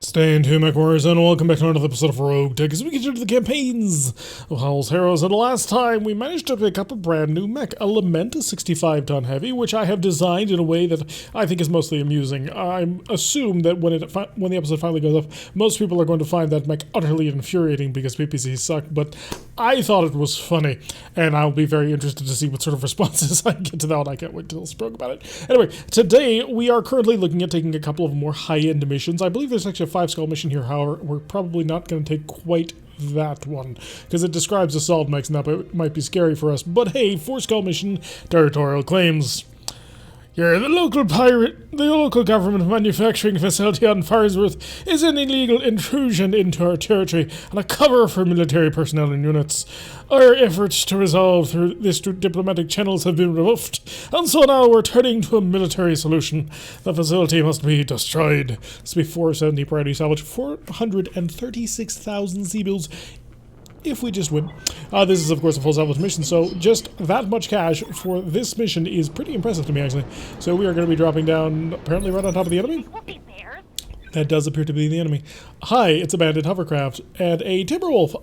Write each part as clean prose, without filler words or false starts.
Stay tuned, my warriors, and welcome back to another episode of RogueTech as we continue the campaigns of Howl's Harrows. And last time, we managed to pick up a brand new mech, a Lament, a 65-ton heavy, which I have designed in a way that I think is mostly amusing. I assume that when the episode finally goes up, most people are going to find that mech utterly infuriating because PPCs suck, but I thought it was funny, and I'll be very interested to see what sort of responses I get to that, and I can't wait till I spoke about it. Anyway, today, we are currently looking at taking a couple of more high-end missions. I believe there's actually a 5-skull mission here, however, we're probably not going to take quite that one, because it describes assault mechs, and that might be scary for us. But hey, 4-skull mission, territorial claims. Here, the local government manufacturing facility on Farnsworth is an illegal intrusion into our territory and a cover for military personnel and units. Our efforts to resolve through this diplomatic channels have been rebuffed, and so now we're turning to a military solution. The facility must be destroyed. This will be 470 priority salvage, 436,000 C-bills. If we just win. This is, of course, a full salvage mission, so just that much cash for this mission is pretty impressive to me, actually. So we are going to be dropping down, apparently right on top of the enemy. That does appear to be the enemy. Hi, it's a bandit hovercraft and a Timberwolf.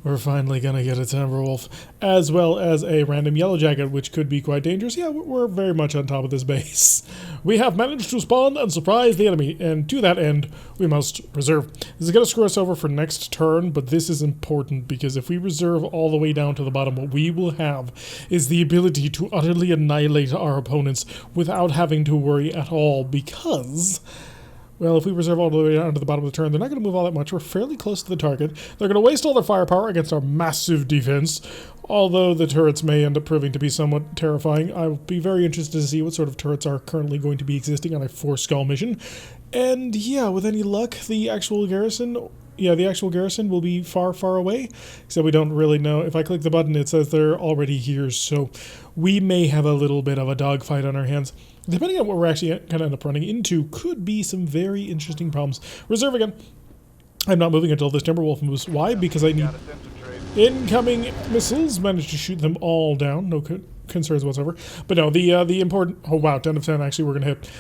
We're finally going to get a Timberwolf, as well as a random yellow jacket, which could be quite dangerous. Yeah, we're very much on top of this base. We have managed to spawn and surprise the enemy, and to that end, we must reserve. This is going to screw us over for next turn, but this is important because if we reserve all the way down to the bottom, what we will have is the ability to utterly annihilate our opponents without having to worry at all, because, well, if we reserve all the way down to the bottom of the turn, they're not going to move all that much. We're fairly close to the target. They're going to waste all their firepower against our massive defense, although the turrets may end up proving to be somewhat terrifying. I'll be very interested to see what sort of turrets are currently going to be existing on a 4-skull mission. And yeah, with any luck, the actual garrison will be far, far away. So we don't really know. If I click the button, it says they're already here, so we may have a little bit of a dogfight on our hands. Depending on what we're actually going to end up running into, could be some very interesting problems. Reserve again. I'm not moving until this Timberwolf moves. Why? Because I need incoming missiles. Managed to shoot them all down. No concerns whatsoever. But no, the important... Oh wow, 10 of 10 actually we're going to hit.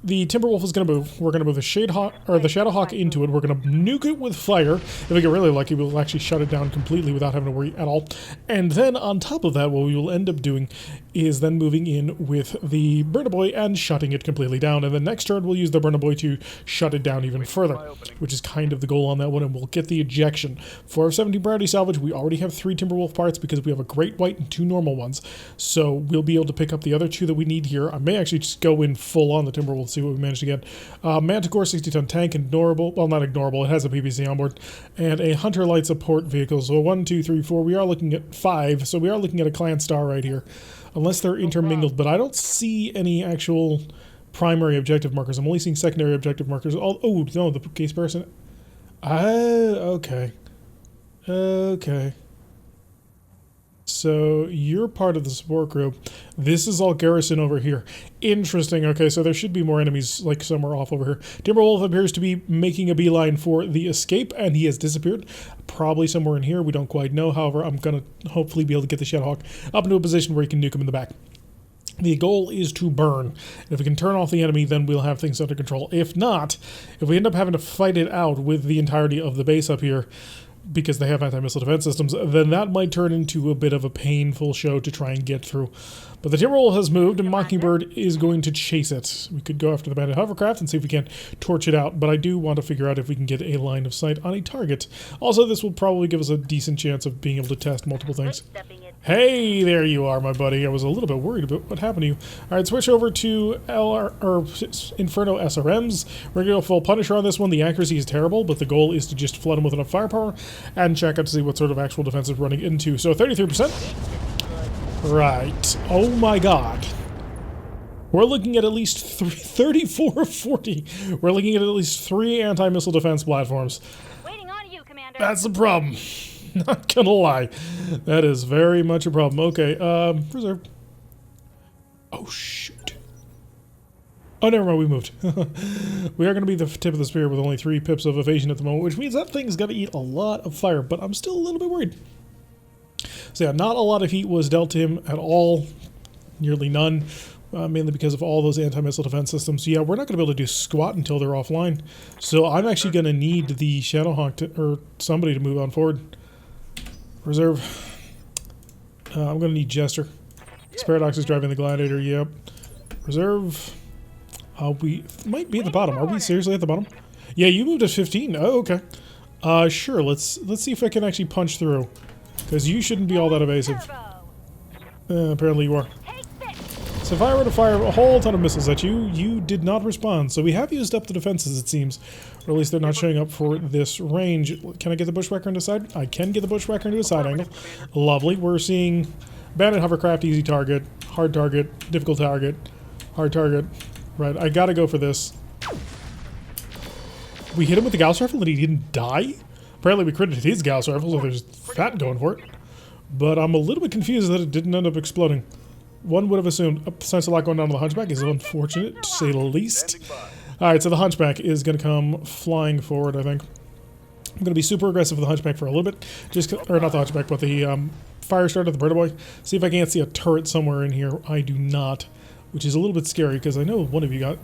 The Timberwolf is going to move. We're going to move the Shadowhawk into it. We're going to nuke it with fire. If we get really lucky, we'll actually shut it down completely without having to worry at all. And then on top of that, what we will end up doing is then moving in with the Burnaboy and shutting it completely down. And the next turn, we'll use the Burnaboy to shut it down even further, which is kind of the goal on that one. And we'll get the ejection. For 17 priority salvage, we already have 3 Timberwolf parts because we have a Great White and 2 normal ones. So we'll be able to pick up the other 2 that we need here. I may actually just go in full on the Timberwolf, see what we managed to get. Manticore 60-ton tank, ignorable, well, not ignorable, it has a PPC on board, and a Hunter Light support vehicle. So 1, 2, 3, 4, we are looking at 5, so we are looking at a clan star right here, unless they're intermingled, but I don't see any actual primary objective markers. I'm only seeing secondary objective markers. Oh, no, the case person. Okay. Okay. So you're part of the support group. This is all garrison over here. Interesting. Okay, so there should be more enemies like somewhere off over here. Timberwolf appears to be making a beeline for the escape, and he has disappeared. Probably somewhere in here. We don't quite know. However, I'm going to hopefully be able to get the Shadowhawk up into a position where he can nuke him in the back. The goal is to burn. And if we can turn off the enemy, then we'll have things under control. If not, if we end up having to fight it out with the entirety of the base up here, because they have anti-missile defense systems, then that might turn into a bit of a painful show to try and get through. But the Timberwolf has moved, and Mockingbird is going to chase it. We could go after the bandit hovercraft and see if we can torch it out, but I do want to figure out if we can get a line of sight on a target. Also, this will probably give us a decent chance of being able to test multiple things. Hey, there you are, my buddy. I was a little bit worried about what happened to you. All right, switch over to Inferno SRMs. We're going to go full Punisher on this one. The accuracy is terrible, but the goal is to just flood them with enough firepower and check out to see what sort of actual defense is running into. So 33%. Right. Oh my god. We're looking at least 34 of 40. We're looking at least 3 anti-missile defense platforms. Waiting on you, Commander. That's the problem. Not gonna lie. That is very much a problem. Okay, reserve. Oh, shoot. Oh, never mind, we moved. We are going to be the tip of the spear with only 3 pips of evasion at the moment, which means that thing's going to eat a lot of fire, but I'm still a little bit worried. So yeah, not a lot of heat was dealt to him at all. Nearly none. mainly because of all those anti-missile defense systems. Yeah, we're not going to be able to do squat until they're offline. So I'm actually going to need the Shadowhawk to, or somebody to move on forward. Reserve. I'm going to need Jester. Paradox is driving the Gladiator, yep. Reserve. We might be at the bottom. Are we seriously at the bottom? Yeah, you moved to 15. Oh, okay. Sure, let's see if I can actually punch through. Because you shouldn't be all that evasive. Apparently you are. So if I were to fire a whole ton of missiles at you, you did not respond. So we have used up the defenses, it seems. Or at least they're not showing up for this range. Can I get the bushwhacker into a side? I can get the bushwhacker into a side angle. Lovely. We're seeing bandit hovercraft, easy target, hard target, difficult target, hard target. Right, I gotta go for this. We hit him with the Gauss rifle and he didn't die? Apparently we credited his Gauss rifle, so there's that going for it. But I'm a little bit confused that it didn't end up exploding. One would have assumed a sense of lot going down to the Hunchback is unfortunate, to say the least. Alright, so the Hunchback is going to come flying forward, I think. I'm going to be super aggressive with the Hunchback for a little bit. Or not the Hunchback, but the fire starter, the Bird Boy. See if I can't see a turret somewhere in here. I do not. Which is a little bit scary, because I know one of you got...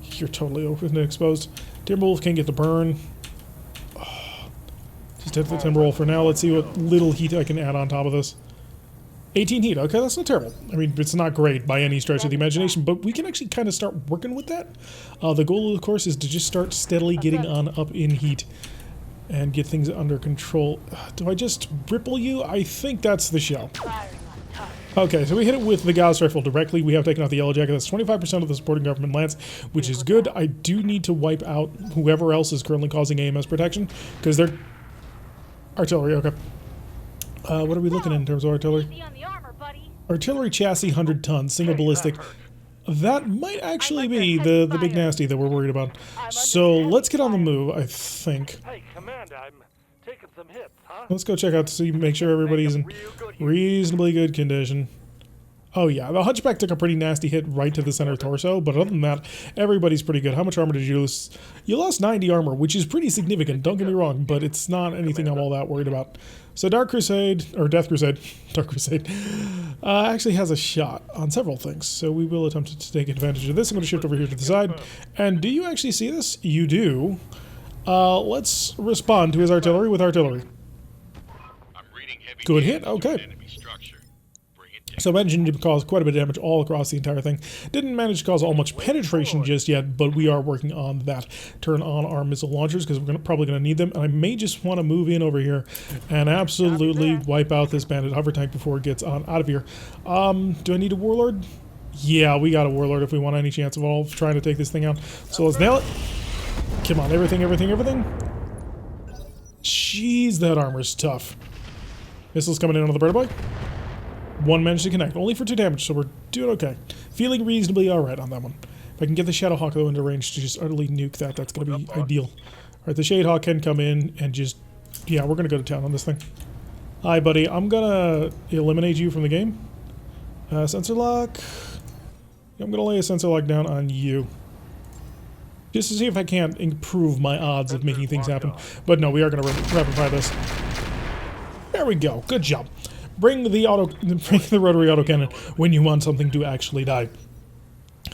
You're totally open and exposed. Timberwolf can't get the burn. Just hit the Timberwolf for now. Let's see what little heat I can add on top of this. 18 heat. Okay, that's not terrible. I mean, it's not great by any stretch of the imagination, but we can actually kind of start working with that. The goal, of course, is to just start steadily getting on up in heat and get things under control. Do I just ripple you? I think that's the shell. Okay, so we hit it with the Gauss rifle directly. We have taken out the Yellow Jacket. That's 25% of the supporting government lands, which is good. I do need to wipe out whoever else is currently causing AMS protection, because they're... Artillery, okay. What are we looking at in terms of artillery? Artillery chassis, 100 tons, single ballistic. That might actually be the big nasty that we're worried about. So let's get on the move, I think. Hey, Commander, I'm taking some hits, huh? Let's go check out to see, make sure everybody's in reasonably good condition. Oh yeah, the Hunchback took a pretty nasty hit right to the center torso, but other than that, everybody's pretty good. How much armor did you lose? You lost 90 armor, which is pretty significant, don't get me wrong, but it's not anything I'm all that worried about. So Dark Crusade, or Death Crusade, Dark Crusade, actually has a shot on several things, so we will attempt to take advantage of this. I'm going to shift over here to the side, and do you actually see this? You do. Let's respond to his artillery with artillery. Good hit, okay. So I managed to cause quite a bit of damage all across the entire thing. Didn't manage to cause all much penetration just yet, but we are working on that. Turn on our missile launchers, because we're probably going to need them. And I may just want to move in over here and absolutely wipe out this bandit hover tank before it gets on out of here. Do I need a warlord? Yeah, we got a warlord if we want any chance of all trying to take this thing out. So let's nail it. Come on, everything, everything, everything. Jeez, that armor's tough. Missiles coming in on the Bird Boy. One managed to connect, only for 2 damage, so we're doing okay. Feeling reasonably alright on that one. If I can get the Shadowhawk though into range to just utterly nuke that, that's going to be ideal. Alright, the Shadehawk can come in and just... Yeah, we're going to go to town on this thing. Hi, buddy. I'm going to eliminate you from the game. Sensor lock. I'm going to lay a sensor lock down on you. Just to see if I can't improve my odds of making things happen. But no, we are going to rapid fire this. There we go. Good job. Bring the rotary autocannon when you want something to actually die.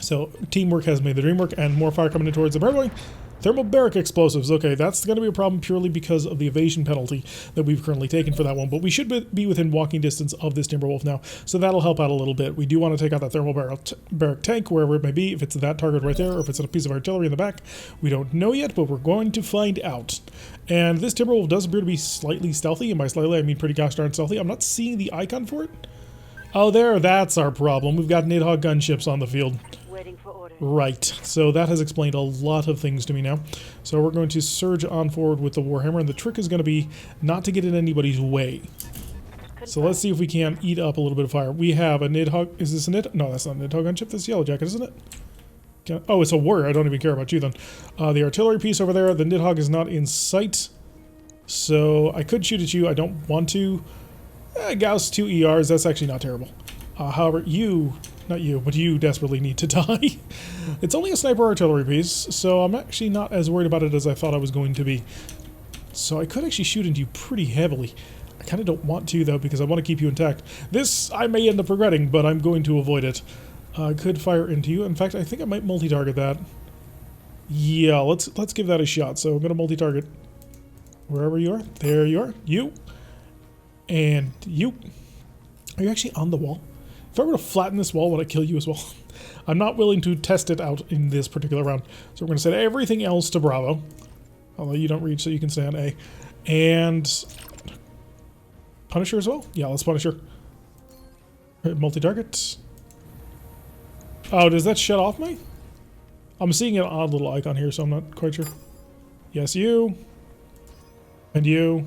So, teamwork has made the dream work, and more fire coming in towards the Bird Boy. Thermobaric explosives. Okay, that's going to be a problem purely because of the evasion penalty that we've currently taken for that one. But we should be within walking distance of this Timberwolf now, so that'll help out a little bit. We do want to take out that thermobaric tank, wherever it may be, if it's that target right there, or if it's a piece of artillery in the back. We don't know yet, but we're going to find out. And this Timberwolf does appear to be slightly stealthy, and by slightly I mean pretty gosh darn stealthy. I'm not seeing the icon for it. Oh, there, that's our problem. We've got Nidhogg gunships on the field. Right, so that has explained a lot of things to me now. So we're going to surge on forward with the Warhammer, and the trick is going to be not to get in anybody's way. So let's see if we can eat up a little bit of fire. We have a Nidhogg. Is this a Nidhogg? No, that's not a Nidhogg gunship. That's Yellow Jacket, isn't it? Oh, it's a warrior. I don't even care about you then. The artillery piece over there, the Nidhogg is not in sight. So I could shoot at you. I don't want to. Gauss 2 ERs, that's actually not terrible. However, not you, but you desperately need to die. It's only a sniper artillery piece, so I'm actually not as worried about it as I thought I was going to be. So I could actually shoot into you pretty heavily. I kind of don't want to, though, because I want to keep you intact. This I may end up regretting, but I'm going to avoid it. Could fire into you. In fact, I think I might multi-target that. Yeah, let's give that a shot. So I'm going to multi-target wherever you are. There you are. You. And you. Are you actually on the wall? If I were to flatten this wall, would I kill you as well? I'm not willing to test it out in this particular round. So we're going to set everything else to Bravo. Although you don't reach, so you can stay on A. And Punisher as well? Yeah, let's Punisher. Multi-target. Oh, does that shut off me? I'm seeing an odd little icon here, so I'm not quite sure. Yes, you. And you.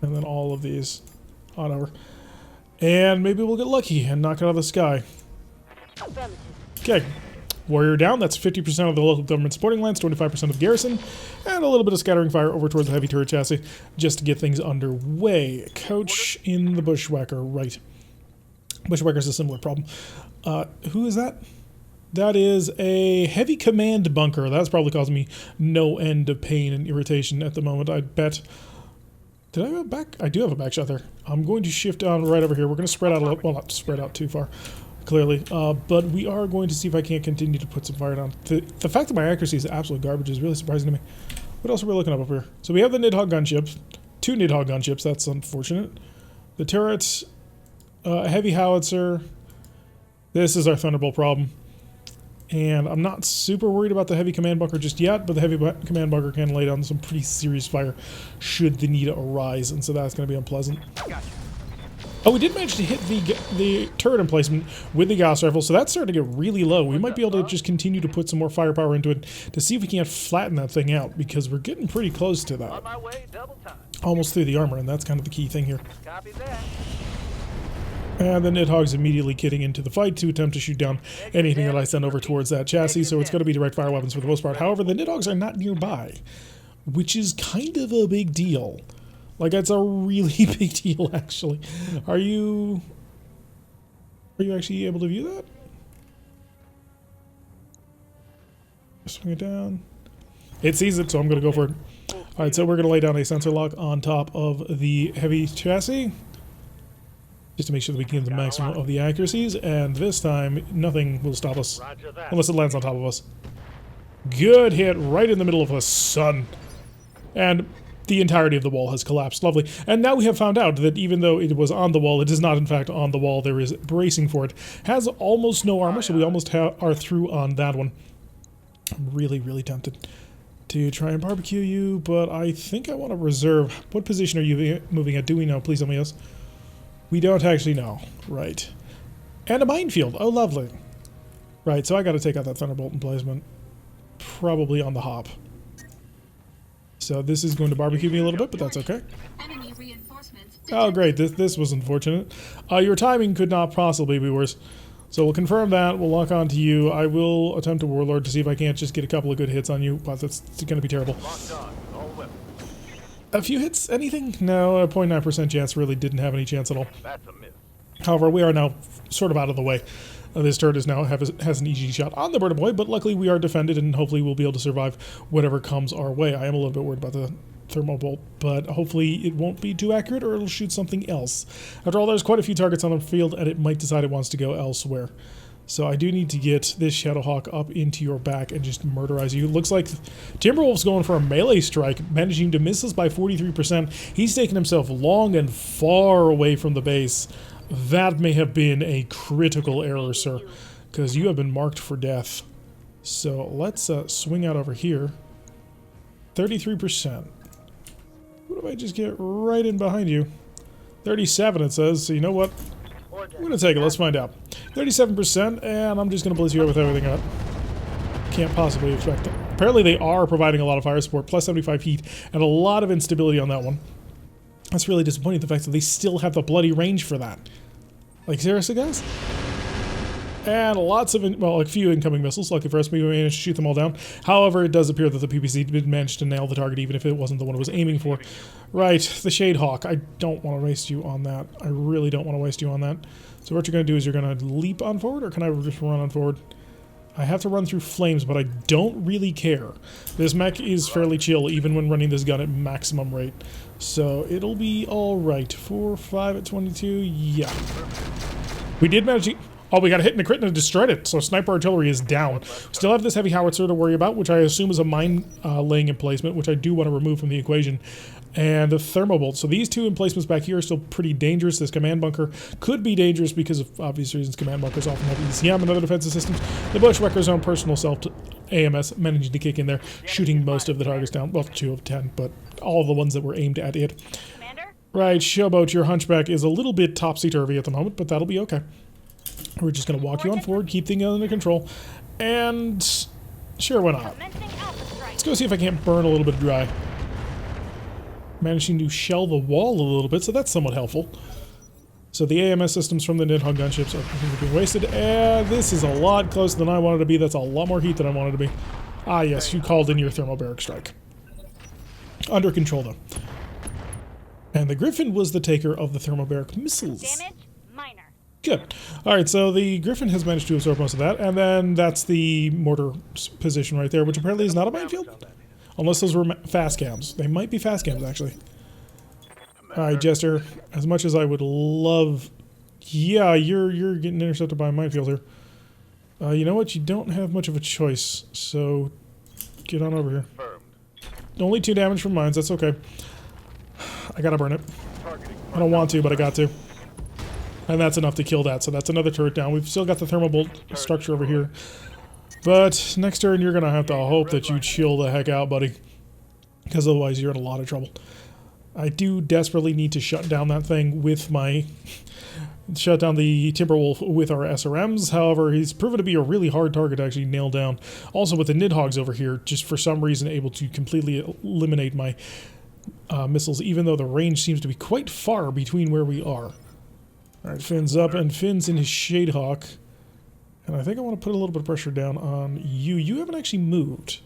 And then all of these on over. And maybe we'll get lucky and knock it out of the sky. Okay. Warrior down. That's 50% of the local government supporting lands, 25% of the garrison, and a little bit of scattering fire over towards the heavy turret chassis just to get things underway. Coach in the Bushwhacker. Right. Bushwhacker's a similar problem. Who is that? That is a heavy command bunker. That's probably causing me no end of pain and irritation at the moment, I bet. Did I have a back? I do have a back shot there. I'm going to shift on right over here. We're going to spread out a little. Well, not spread out too far, clearly. But we are going to see if I can't continue to put some fire down. The fact that my accuracy is absolute garbage is really surprising to me. What else are we looking up here? So we have the Nidhogg gunships. 2 Nidhogg gunships. That's unfortunate. The turrets. A heavy howitzer. This is our Thunderbolt problem. And I'm not super worried about the heavy command bunker just yet, but the heavy command bunker can lay down some pretty serious fire should the need arise, and so that's going to be unpleasant. Oh, we did manage to hit the turret emplacement with the Gauss rifle, so that's starting to get really low. We might be able to just continue to put some more firepower into it to see if we can't flatten that thing out, because we're getting pretty close to that. On my way, double time. Almost through the armor, and that's kind of the key thing here. Copy that. And the Nidhogg's immediately getting into the fight to attempt to shoot down anything that I send over towards that chassis, so it's going to be direct fire weapons for the most part. However, the Nidhoggs are not nearby, which is kind of a big deal. Like, that's a really big deal, actually. Are you actually able to view that? Swing it down. It sees it, so I'm going to go for it. Alright, so we're going to lay down a sensor lock on top of the heavy chassis, just to make sure that we can get the maximum of the accuracies, and this time, nothing will stop us, unless it lands on top of us. Good hit, right in the middle of the sun. And the entirety of the wall has collapsed. Lovely. And now we have found out that even though it was on the wall, it is not in fact on the wall. There is bracing for it. Has almost no armor, so we almost are through on that one. I'm really, really tempted to try and barbecue you, but I think I want to reserve. What position are you moving at? Do we know? Please tell me yes. We don't actually know. Right. And a minefield. Oh, lovely. Right, so I got to take out that Thunderbolt emplacement. Probably on the hop. So this is going to barbecue me a little bit, but that's okay. Oh, great. This was unfortunate. Your timing could not possibly be worse. So we'll confirm that. We'll lock on to you. I will attempt a Warlord to see if I can't just get a couple of good hits on you, but that's going to be terrible. A few hits? Anything? No, a 0.9% chance. Really didn't have any chance at all. That's a miss. However, we are now sort of out of the way. This turret is now has an easy shot on the Bird Boy, but luckily we are defended, and hopefully we'll be able to survive whatever comes our way. I am a little bit worried about the thermal bolt, but hopefully it won't be too accurate, or it'll shoot something else. After all, there's quite a few targets on the field, and it might decide it wants to go elsewhere. So I do need to get this Shadowhawk up into your back and just murderize you. It looks like Timberwolf's going for a melee strike, managing to miss us by 43%. He's taken himself long and far away from the base. That may have been a critical error, sir, because you have been marked for death. So let's swing out over here. 33%. What if I just get right in behind you? 37 it says, so you know what? I'm going to take it. Let's find out. 37%, and I'm just going to blitz you up with everything up. Can't possibly expect it. Apparently they are providing a lot of fire support, plus 75 heat, and a lot of instability on that one. That's really disappointing, the fact that they still have the bloody range for that. Like, seriously, guys? And lots of, well, a few incoming missiles. Lucky for us, we managed to shoot them all down. However, it does appear that the PPC did manage to nail the target, even if it wasn't the one it was aiming for. Right, the Shadehawk. I don't want to waste you on that. I really don't want to waste you on that. So what you're going to do is you're going to leap on forward, or can I just run on forward? I have to run through flames, but I don't really care. This mech is fairly chill, even when running this gun at maximum rate. So it'll be alright. 4, 5 at 22, yeah. We did manage to... Oh, we got a hit and a crit and it destroyed it, so sniper artillery is down. We still have this heavy howitzer to worry about, which I assume is a mine laying emplacement, which I do want to remove from the equation. And a thermobolt. So these two emplacements back here are still pretty dangerous. This command bunker could be dangerous because of obvious reasons. Command bunkers often have ECM and other defensive systems. The Bushwhacker's own personal self AMS managing to kick in there, shooting most of the targets down. Well, 2 of 10, but all of the ones that were aimed at it. Commander? Right, Showboat, your hunchback is a little bit topsy-turvy at the moment, but that'll be okay. We're just going to walk you on forward, keep things under control, and sure, why not? Commencing alpha strike. Let's go see if I can't burn a little bit dry. Managing to shell the wall a little bit, so that's somewhat helpful. So the AMS systems from the Nidhogg gunships are being wasted, and this is a lot closer than I wanted to be. That's a lot more heat than I wanted to be. Ah, yes, you called in your thermal barrack strike. Under control, though. And the Griffin was the taker of the thermal barrack missiles. Damage minor. Good. Alright, so the Griffin has managed to absorb most of that, and then that's the mortar position right there, which apparently is not a minefield. Unless those were fast cams. They might be fast cams, actually. Alright, Jester. As much as I would love... Yeah, you're getting intercepted by a minefield here. You know what? You don't have much of a choice, so get on over here. Only 2 damage from mines. That's okay. I gotta burn it. I don't want to, but I got to. And that's enough to kill that, so that's another turret down. We've still got the thermal bolt structure over here. But next turn, you're going to have to hope that you chill the heck out, buddy. Because otherwise, you're in a lot of trouble. I do desperately need to shut down that thing with my... shut down the Timberwolf with our SRMs. However, he's proven to be a really hard target to actually nail down. Also, with the Nidhoggs over here, just for some reason able to completely eliminate my missiles, even though the range seems to be quite far between where we are. Alright, Finn's up, and Finn's in his Shadehawk. And I think I want to put a little bit of pressure down on you. You haven't actually moved.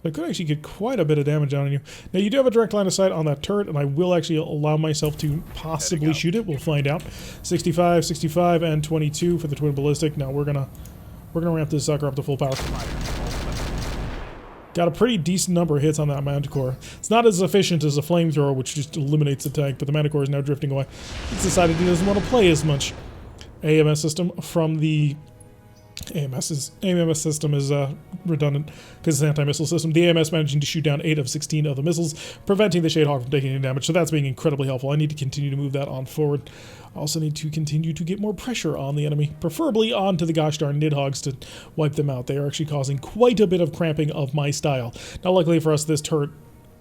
I could actually get quite a bit of damage down on you. Now, you do have a direct line of sight on that turret, and I will actually allow myself to possibly shoot it. We'll find out. 65, 65, and 22 for the twin ballistic. Now, we're gonna ramp this sucker up to full power. Got a pretty decent number of hits on that Manticore. It's not as efficient as a flamethrower, which just eliminates the tank, but the Manticore is now drifting away. He's decided he doesn't want to play as much. AMS system from the... AMS system is redundant because it's an anti-missile system. The AMS managing to shoot down 8 of 16 of the missiles, preventing the Shadehawk from taking any damage, so that's being incredibly helpful. I need to continue to move that on forward. I also need to continue to get more pressure on the enemy, preferably onto the gosh darn Nidhoggs to wipe them out. They are actually causing quite a bit of cramping of my style. Now, luckily for us, this turret,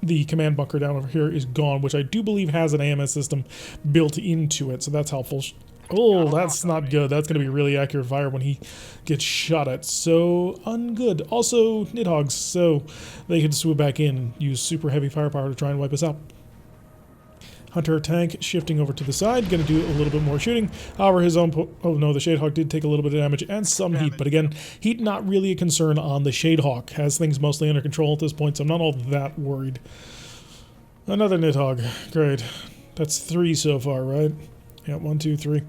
the command bunker down over here, is gone, which I do believe has an AMS system built into it, so that's helpful. Oh, that's not good. That's going to be really accurate fire when he gets shot at. So, ungood. Also, Nidhoggs, so they can swoop back in and use super heavy firepower to try and wipe us out. Hunter tank shifting over to the side, going to do a little bit more shooting. However, his own... oh no, the Shadehawk did take a little bit of damage and some heat, but again, heat not really a concern on the Shadehawk. Has things mostly under control at this point, so I'm not all that worried. Another Nidhogg. Great. That's 3 so far, right? Yeah, 1, 2, 3,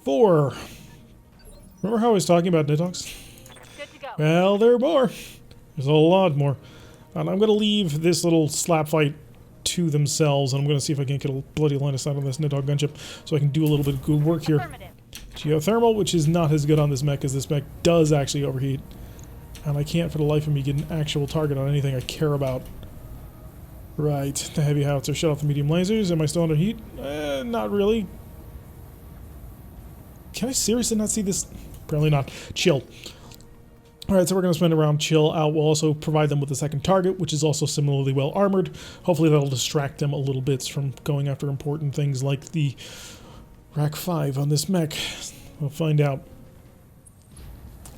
4. Remember how I was talking about Nidhoggs? Good to go. Well, there are more. There's a lot more. And I'm going to leave this little slap fight to themselves, and I'm going to see if I can get a bloody line of sight on this Nidhogg gunship so I can do a little bit of good work here. Geothermal, which is not as good on this mech, because this mech does actually overheat. And I can't for the life of me get an actual target on anything I care about. Right, the heavy howitzer shut off the medium lasers. Am I still under heat? Not really. Can I seriously not see this? Apparently not. Chill. Alright, so we're going to spend around chill out. We'll also provide them with a second target, which is also similarly well armored. Hopefully that'll distract them a little bit from going after important things like the Rack 5 on this mech. We'll find out.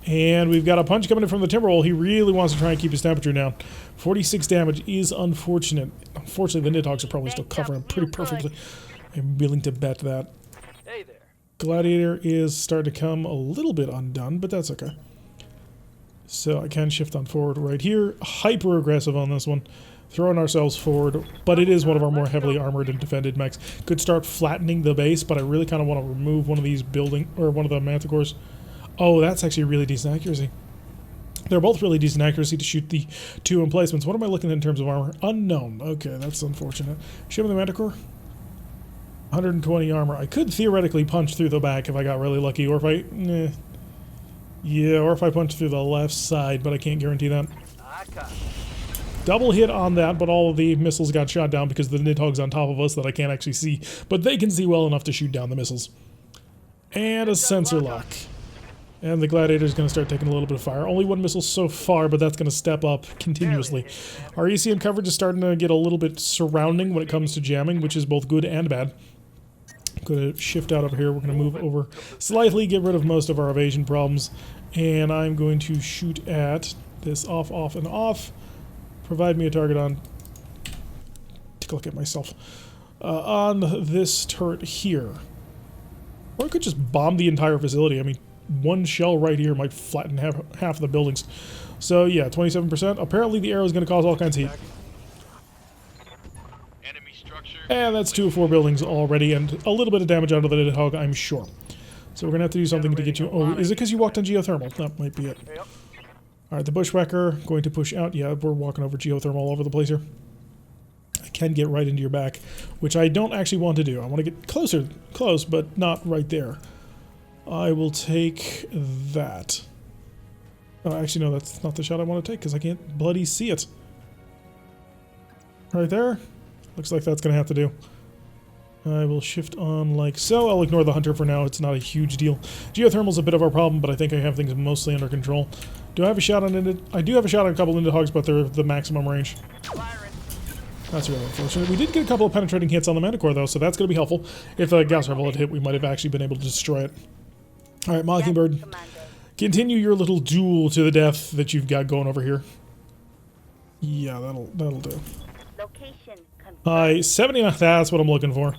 And we've got a punch coming in from the Timberwolf. He really wants to try and keep his temperature down. 46 damage is unfortunate. Unfortunately, the Nidhoggs are probably still covering him pretty perfectly. I'm willing to bet that. Hey there. Gladiator is starting to come a little bit undone, but that's okay. So I can shift on forward right here. Hyper aggressive on this one. Throwing ourselves forward, but it is one of our more heavily armored and defended mechs. Could start flattening the base, but I really kind of want to remove one of these one of the Manticores. Oh, that's actually really decent accuracy. They're both really decent accuracy to shoot the 2 emplacements. What am I looking at in terms of armor? Unknown. Okay, that's unfortunate. Show me the Manticore. 120 armor. I could theoretically punch through the back if I got really lucky, or if I... yeah, or if I punch through the left side, but I can't guarantee that. Double hit on that, but all of the missiles got shot down because the Nidhogg's on top of us that I can't actually see. But they can see well enough to shoot down the missiles. And a sensor lock. And the Gladiator's going to start taking a little bit of fire. Only one missile so far, but that's going to step up continuously. Our ECM coverage is starting to get a little bit surrounding when it comes to jamming, which is both good and bad. I'm going to shift out over here. We're going to move over slightly, get rid of most of our evasion problems. And I'm going to shoot at this off, off, and off. Provide me a target on... Take a look at myself. On this turret here. Or I could just bomb the entire facility. I mean, one shell right here might flatten half of the buildings. So yeah, 27%. Apparently the arrow is going to cause all kinds of heat. Enemy structure. And that's 2 of 4 buildings already, and a little bit of damage out of the Nidhogg, I'm sure. So we're going to have to do something to get you... Oh, is it because you walked on geothermal? That might be it. Alright, the Bushwhacker going to push out. Yeah, we're walking over geothermal all over the place here. I can get right into your back, which I don't actually want to do. I want to get close, but not right there. I will take that. Oh, actually, no, that's not the shot I want to take because I can't bloody see it. Right there. Looks like that's going to have to do. I will shift on like so. I'll ignore the hunter for now. It's not a huge deal. Geothermal's a bit of our problem, but I think I have things mostly under control. Do I have a shot on it? I do have a shot on a couple Nidhoggs, but they're the maximum range. That's really unfortunate. We did get a couple of penetrating hits on the Manticore, though, so that's going to be helpful. If the Gauss Rifle had hit, we might have actually been able to destroy it. Alright, Mockingbird. Continue your little duel to the death that you've got going over here. Yeah, that'll do. Location 79, that's what I'm looking for.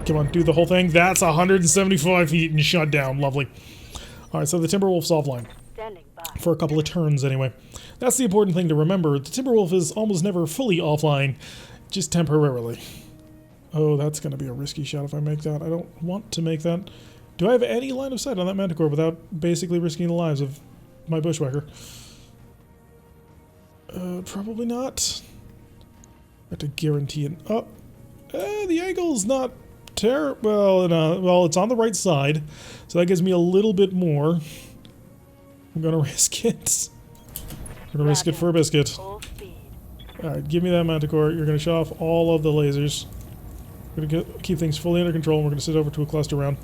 Come on, do the whole thing. That's 175 feet and shut down. Lovely. Alright, so the Timberwolf's offline. standing by. For a couple of turns, anyway. That's the important thing to remember. The Timberwolf is almost never fully offline, just temporarily. Oh, that's going to be a risky shot if I make that. I don't want to make that. Do I have any line of sight on that Manticore without basically risking the lives of my Bushwhacker? Probably not. I have to guarantee an up. The angle's not terrible. Well, it's on the right side, so that gives me a little bit more. I'm gonna risk it. I'm gonna risk it for a biscuit. Alright, give me that Manticore. You're gonna shut off all of the lasers. We're gonna keep things fully under control, and we're gonna sit over to a cluster round.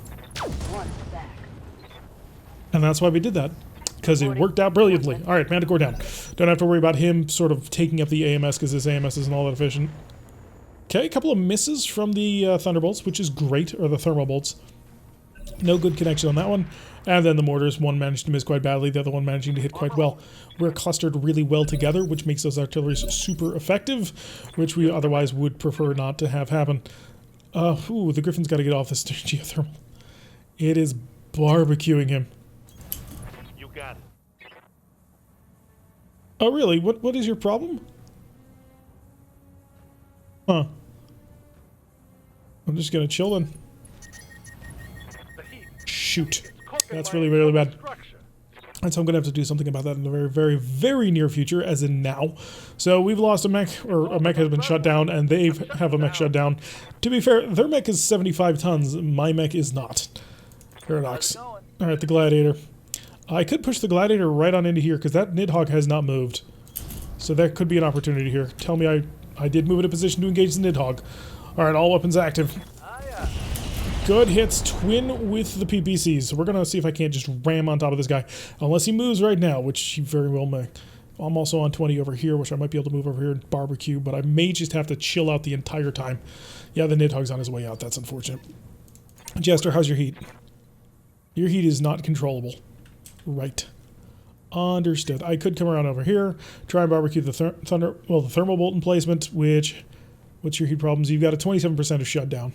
And that's why we did that. Because it worked out brilliantly. Alright, Manticore down. Don't have to worry about him sort of taking up the AMS, because this AMS isn't all that efficient. Okay, a couple of misses from the Thunderbolts, which is great, or the Thermal Bolts. No good connection on that one. And then the mortars, one managed to miss quite badly, the other one managing to hit quite well. We're clustered really well together, which makes those artilleries super effective, which we otherwise would prefer not to have happen. Ooh, the Griffin's got to get off this geothermal. It is barbecuing him. You got it. Oh, really? What is your problem? Huh. I'm just gonna chill then. The heat. Shoot. Cooking That's my really, really bad. structure. And so I'm going to have to do something about that in the very, very, very near future, as in now. So we've lost a mech, or a mech has been shut down, and they have a mech shut down. To be fair, their mech is 75 tons, my mech is not. Paradox. Alright, the Gladiator. I could push the Gladiator right on into here, because that Nidhogg has not moved. So that could be an opportunity here. Tell me I did move in a position to engage the Nidhogg. Alright, all weapons active. Good hits, twin with the PPCs. So we're going to see if I can't just ram on top of this guy. Unless he moves right now, which he very well may. I'm also on 20 over here, which I might be able to move over here and barbecue, but I may just have to chill out the entire time. Yeah, the Nidhogg's on his way out. That's unfortunate. Jester, how's your heat? Your heat is not controllable. Right. Understood. I could come around over here, try and barbecue the the thermal bolt emplacement, which... What's your heat problems? You've got a 27% of shutdown.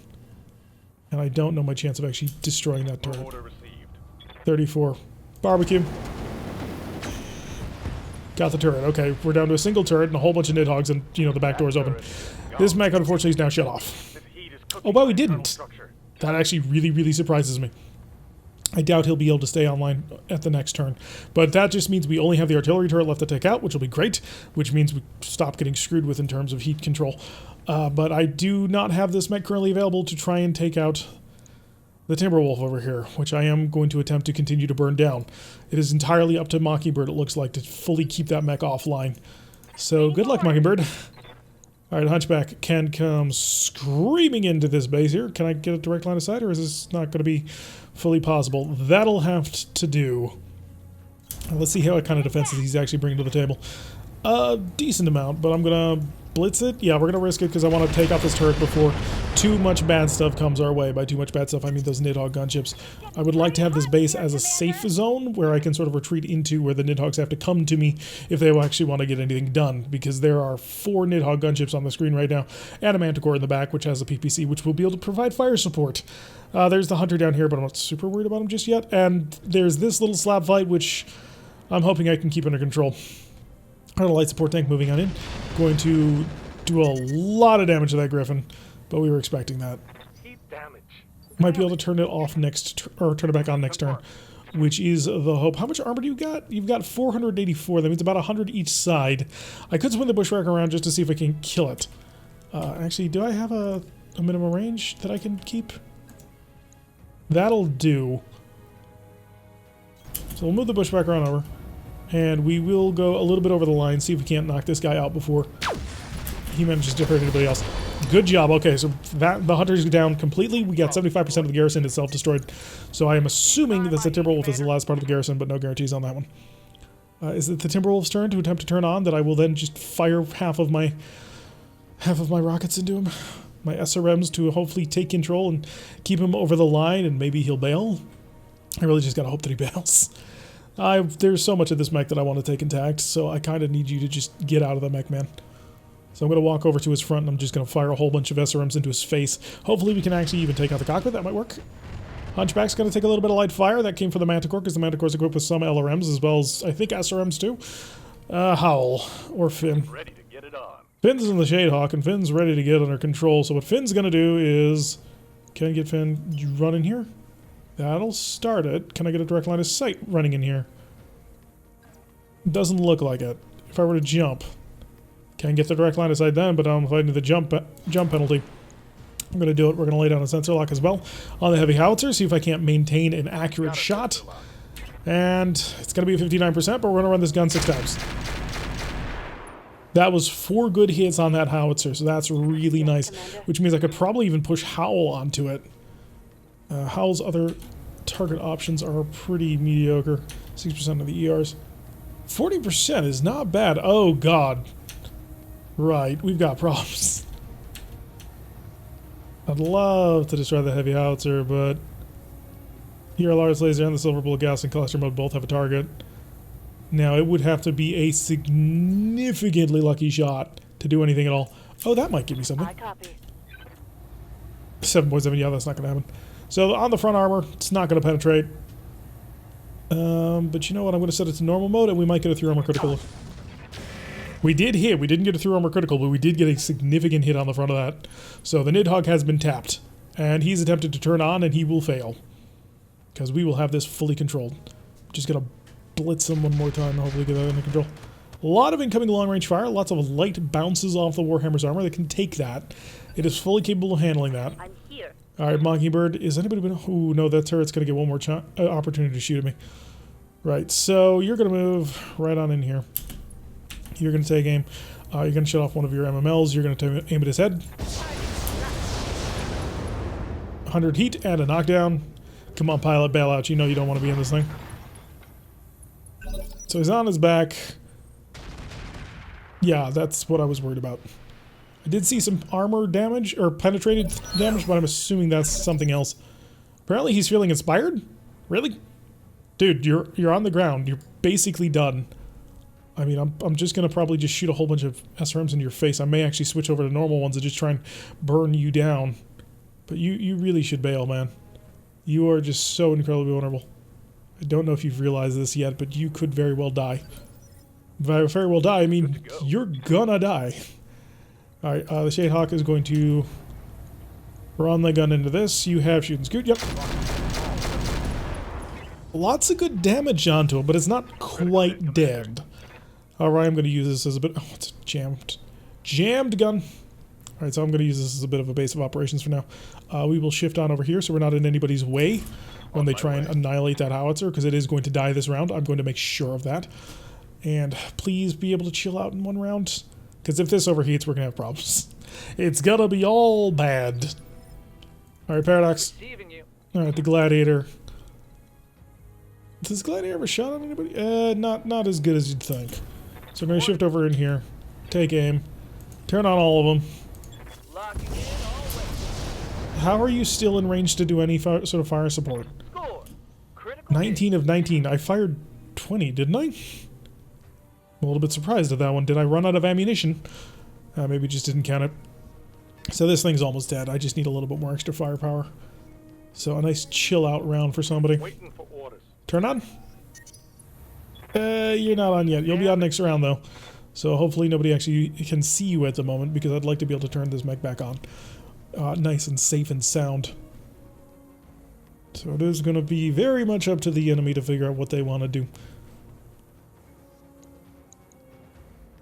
And I don't know my chance of actually destroying that turret. Order received. 34. Barbecue. Got the turret. Okay, we're down to a single turret and a whole bunch of Nidhoggs, and, you know, the back door's open. This mech, unfortunately, is now shut off. This heat is Oh, cooking but we my didn't. internal structure. That actually really, really surprises me. I doubt he'll be able to stay online at the next turn. But that just means we only have the artillery turret left to take out, which will be great, which means we stop getting screwed with in terms of heat control. But I do not have this mech currently available to try and take out the Timberwolf over here, which I am going to attempt to continue to burn down. It is entirely up to Mockingbird, it looks like, to fully keep that mech offline. So good luck, Mockingbird. Alright, Hunchback can come screaming into this base here. Can I get a direct line of sight, or is this not going to be fully possible? That'll have to do. Let's see what kind of defenses he's actually bringing to the table. A decent amount, but I'm going to blitz it. Yeah, we're going to risk it because I want to take out this turret before too much bad stuff comes our way. By too much bad stuff, I mean those Nidhogg gunships. I would like to have this base as a safe zone where I can sort of retreat into, where the Nidhoggs have to come to me if they actually want to get anything done, because there are 4 Nidhogg gunships on the screen right now, and a Manticore in the back, which has a PPC, which will be able to provide fire support. There's the Hunter down here, but I'm not super worried about him just yet. And there's this little slab fight, which I'm hoping I can keep under control. A light support tank moving on in. Going to do a lot of damage to that Griffin, but we were expecting that. Heat damage. Might be able to turn it off or turn it back on next turn, which is the hope. How much armor do you got? You've got 484. That means about 100 each side. I could swing the bushwhacker around just to see if I can kill it. Actually, do I have a minimum range that I can keep? That'll do. So we'll move the bushwhacker on over. And we will go a little bit over the line, see if we can't knock this guy out before he manages to hurt anybody else. Good job. Okay, so the hunter's down completely. We got 75% of the garrison is self-destroyed. So I am assuming that the Timberwolf is the last part of the garrison, but no guarantees on that one. Is it the Timberwolf's turn to attempt to turn on? That I will then just fire half of my rockets into him, my SRMs, to hopefully take control and keep him over the line, and maybe he'll bail. I really just gotta hope that he bails. There's so much of this mech that I want to take intact, so I kind of need you to just get out of the mech, man. So I'm going to walk over to his front, and I'm just going to fire a whole bunch of SRMs into his face. Hopefully we can actually even take out the cockpit. That might work. Hunchback's going to take a little bit of light fire. That came from the Manticore, because the Manticore's equipped with some LRMs, as well as, I think, SRMs too. Howl, or Finn. Ready to get it on. Finn's in the Shadehawk, and Finn's ready to get under control. So what Finn's going to do is... Can I get Finn running here? That'll start it. Can I get a direct line of sight running in here? Doesn't look like it. If I were to jump, can't get the direct line of sight then, but I'm fighting the jump penalty. I'm going to do it. We're going to lay down a sensor lock as well on the heavy howitzer, see if I can't maintain an accurate shot. And it's going to be 59%, but we're going to run this gun 6 times. That was 4 good hits on that howitzer, so that's really nice, which means I could probably even push Howl onto it. Howl's other target options are pretty mediocre. 6% of the ERs. 40% is not bad. Oh, God. Right, we've got problems. I'd love to destroy the heavy howitzer, but here, Lars laser and the silver bullet gas and cluster mode both have a target. Now, it would have to be a significantly lucky shot to do anything at all. Oh, that might give me something. I copy. 7.7, yeah, that's not going to happen. So, on the front armor, it's not going to penetrate. But you know what? I'm going to set it to normal mode, and we might get a 3 armor critical. We did hit. We didn't get a 3 armor critical, but we did get a significant hit on the front of that. So the Nidhogg has been tapped, and he's attempted to turn on, and he will fail. Because we will have this fully controlled. Just going to blitz him one more time and hopefully get that under control. A lot of incoming long-range fire. Lots of light bounces off the Warhammer's armor that can take that. It is fully capable of handling that. I'm here. Alright, Mockingbird, is anybody been... Ooh, no, that turret's going to get one more opportunity to shoot at me. Right, so you're going to move right on in here. You're going to take aim. You're going to shut off one of your MMLs. You're going to aim at his head. 100 heat and a knockdown. Come on, pilot, bail out. You know you don't want to be in this thing. So he's on his back. Yeah, that's what I was worried about. I did see some armor damage, or penetrated damage, but I'm assuming that's something else. Apparently he's feeling inspired? Really? Dude, you're on the ground. You're basically done. I mean, I'm just going to probably just shoot a whole bunch of SRMs into your face. I may actually switch over to normal ones and just try and burn you down. But you really should bail, man. You are just so incredibly vulnerable. I don't know if you've realized this yet, but you could very well die. By very well die, I mean, you're gonna die. Alright, the Shadehawk is going to run the gun into this. You have shoot and scoot, yep. Lots of good damage onto it, but it's not quite dead. Alright, I'm going to use this as a bit... Oh, it's a jammed gun. Alright, so I'm going to use this as a bit of a base of operations for now. We will shift on over here so we're not in anybody's way when they try and annihilate that howitzer, because it is going to die this round. I'm going to make sure of that. And please be able to chill out in one round, because if this overheats, we're going to have problems. It's going to be all bad. Alright, Paradox. Alright, the Gladiator. Does Gladiator have a shot on anybody? Not as good as you'd think. So I'm going to shift over in here, take aim, turn on all of them. How are you still in range to do any sort of fire support? 19 of 19. I fired 20, didn't I? I'm a little bit surprised at that one. Did I run out of ammunition? Maybe just didn't count it. So this thing's almost dead. I just need a little bit more extra firepower. So a nice chill out round for somebody. Waiting for orders. Turn on? You're not on yet. You'll be on next round though. So hopefully nobody actually can see you at the moment, because I'd like to be able to turn this mech back on. Nice and safe and sound. So it is going to be very much up to the enemy to figure out what they want to do.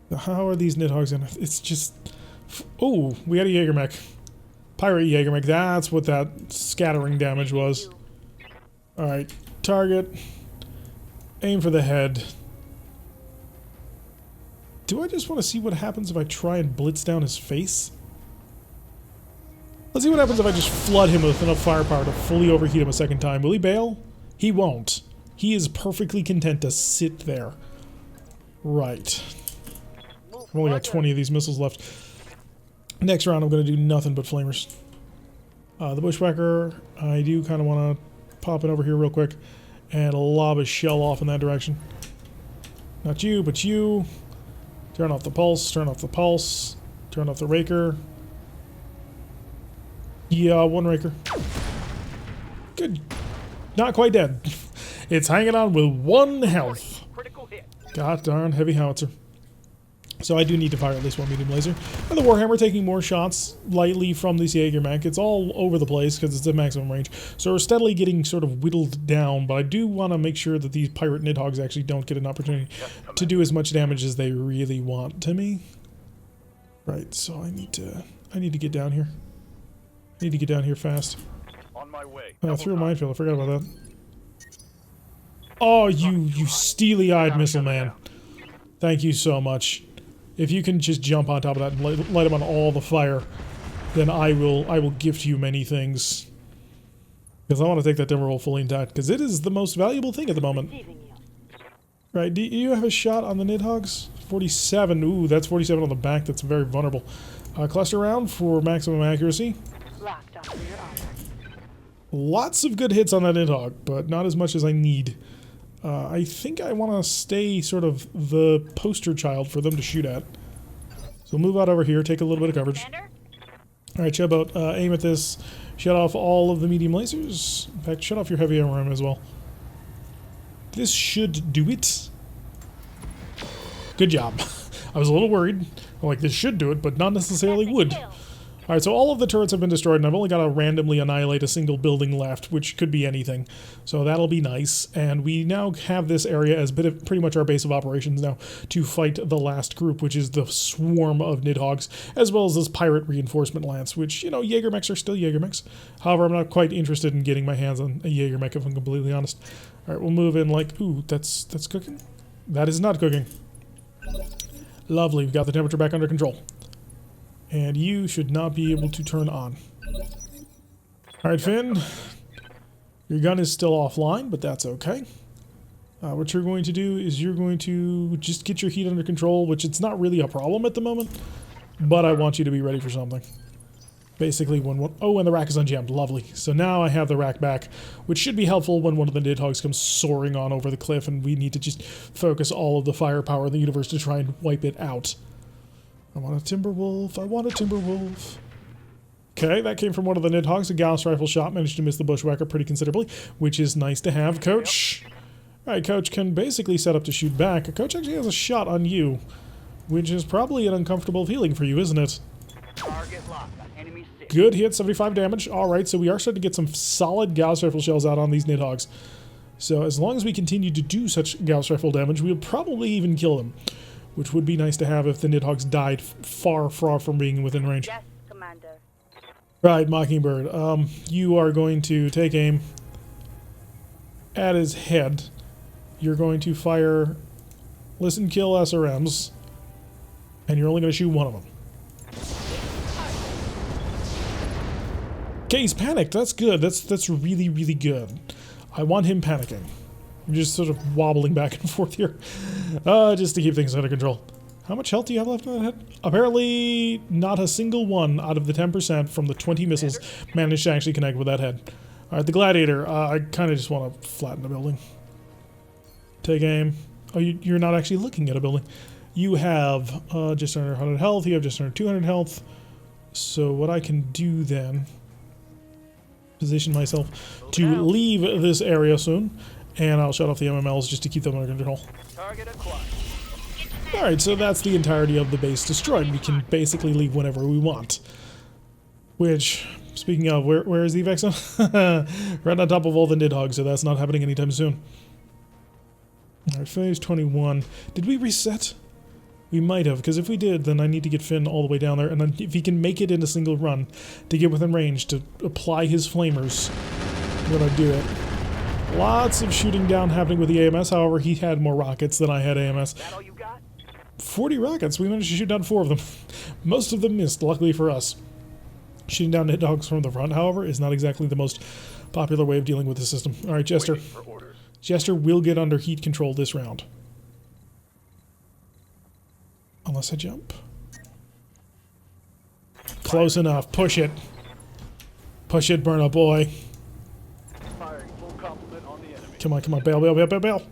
Now, how are these Nidhogg's gonna... It's just... Oh, we had a Jaeger mech. Pirate Jaeger mech. That's what that scattering damage was. Alright, target. Aim for the head. Do I just want to see what happens if I try and blitz down his face? Let's see what happens if I just flood him with enough firepower to fully overheat him a second time. Will he bail? He won't. He is perfectly content to sit there. Right. I've only got 20 of these missiles left. Next round I'm going to do nothing but flamers. The bushwhacker, I do kind of want to pop it over here real quick and lob a shell off in that direction. Not you, but you. Turn off the pulse, turn off the pulse, turn off the raker. Yeah, one raker. Good. Not quite dead. It's hanging on with 1 health. God darn heavy howitzer. So I do need to fire at least 1 medium laser. And the Warhammer taking more shots lightly from this Jaeger mech. It's all over the place because it's at maximum range. So we're steadily getting sort of whittled down, but I do want to make sure that these pirate Nidhoggs actually don't get an opportunity to do as much damage as they really want to me. Right, so I need to get down here. I need to get down here fast. On my way. Through a minefield, I forgot about that. Oh, you steely-eyed missile man. Thank you so much. If you can just jump on top of that and light him on all the fire, then I will gift you many things. Because I want to take that Timberwolf fully intact, because it is the most valuable thing at the moment. Right, do you have a shot on the Nidhoggs? 47, ooh, that's 47 on the back, that's very vulnerable. Cluster round for maximum accuracy. Lots of good hits on that Nidhogg, but not as much as I need. I think I want to stay sort of the poster child for them to shoot at. So move out over here, take a little bit of coverage. Alright, Chubboat, aim at this. Shut off all of the medium lasers. In fact, shut off your heavy armor as well. This should do it. Good job. I was a little worried. I'm like, this should do it, but not necessarily would. Alright, so all of the turrets have been destroyed, and I've only got to randomly annihilate a single building left, which could be anything. So that'll be nice, and we now have this area as pretty much our base of operations now to fight the last group, which is the swarm of Nidhoggs, as well as this pirate reinforcement lance, which, you know, Jaeger mechs are still Jaeger mechs. However, I'm not quite interested in getting my hands on a Jaeger mech, if I'm completely honest. Alright, we'll move in like, ooh, that's cooking? That is not cooking. Lovely, we've got the temperature back under control. And you should not be able to turn on. Alright, Finn. Your gun is still offline, but that's okay. What you're going to do is you're going to just get your heat under control, which it's not really a problem at the moment, but I want you to be ready for something. Basically, oh, and the rack is unjammed. Lovely. So now I have the rack back, which should be helpful when one of the Nidhoggs comes soaring on over the cliff, and we need to just focus all of the firepower in the universe to try and wipe it out. I want a Timberwolf. I want a Timberwolf. Okay, that came from one of the Nidhoggs. A Gauss rifle shot managed to miss the bushwhacker pretty considerably, which is nice to have. Coach. Alright, Coach can basically set up to shoot back. Coach actually has a shot on you, which is probably an uncomfortable feeling for you, isn't it? Target locked. Enemy sick. Good hit, 75 damage. Alright, so we are starting to get some solid Gauss rifle shells out on these Nidhoggs. So as long as we continue to do such Gauss rifle damage, we'll probably even kill them. Which would be nice to have if the Nidhoggs died far, far from being within range. Yes, Right, Mockingbird. You are going to take aim at his head. You're going to fire listen kill SRMs, and you're only going to shoot one of them. Okay, he's panicked. That's good. That's really, really good. I want him panicking. I'm just sort of wobbling back and forth here, just to keep things under control. How much health do you have left on that head? Apparently, not a single one out of the 10% from the 20 missiles managed to actually connect with that head. All right, the Gladiator. I kind of just want to flatten the building. Take aim. Oh, you're not actually looking at a building. You have just under 100 health. You have just under 200 health. So what I can do then, position myself to leave this area soon, and I'll shut off the MMLs just to keep them under control. Target acquired. Alright, so that's the entirety of the base destroyed. We can basically leave whenever we want. Which, speaking of, where is the evac zone? Right on top of all the Nidhogg, so that's not happening anytime soon. Alright, phase 21. Did we reset? We might have, because if we did, then I need to get Finn all the way down there, and then if he can make it in a single run to get within range to apply his flamers, I'm gonna do it. Lots of shooting down happening with the AMS, however, he had more rockets than I had AMS. That all you got? 40 rockets, we managed to shoot down 4 of them. Most of them missed, luckily for us. Shooting down Nidhogg's from the front, however, is not exactly the most popular way of dealing with the system. Alright, Jester. Waiting for orders. Jester will get under heat control this round. Unless I jump. Close enough. Push it. Push it, burn up, boy. Firing full complement on the enemy. Come on, come on. Bail, bail, bail, bail, bail.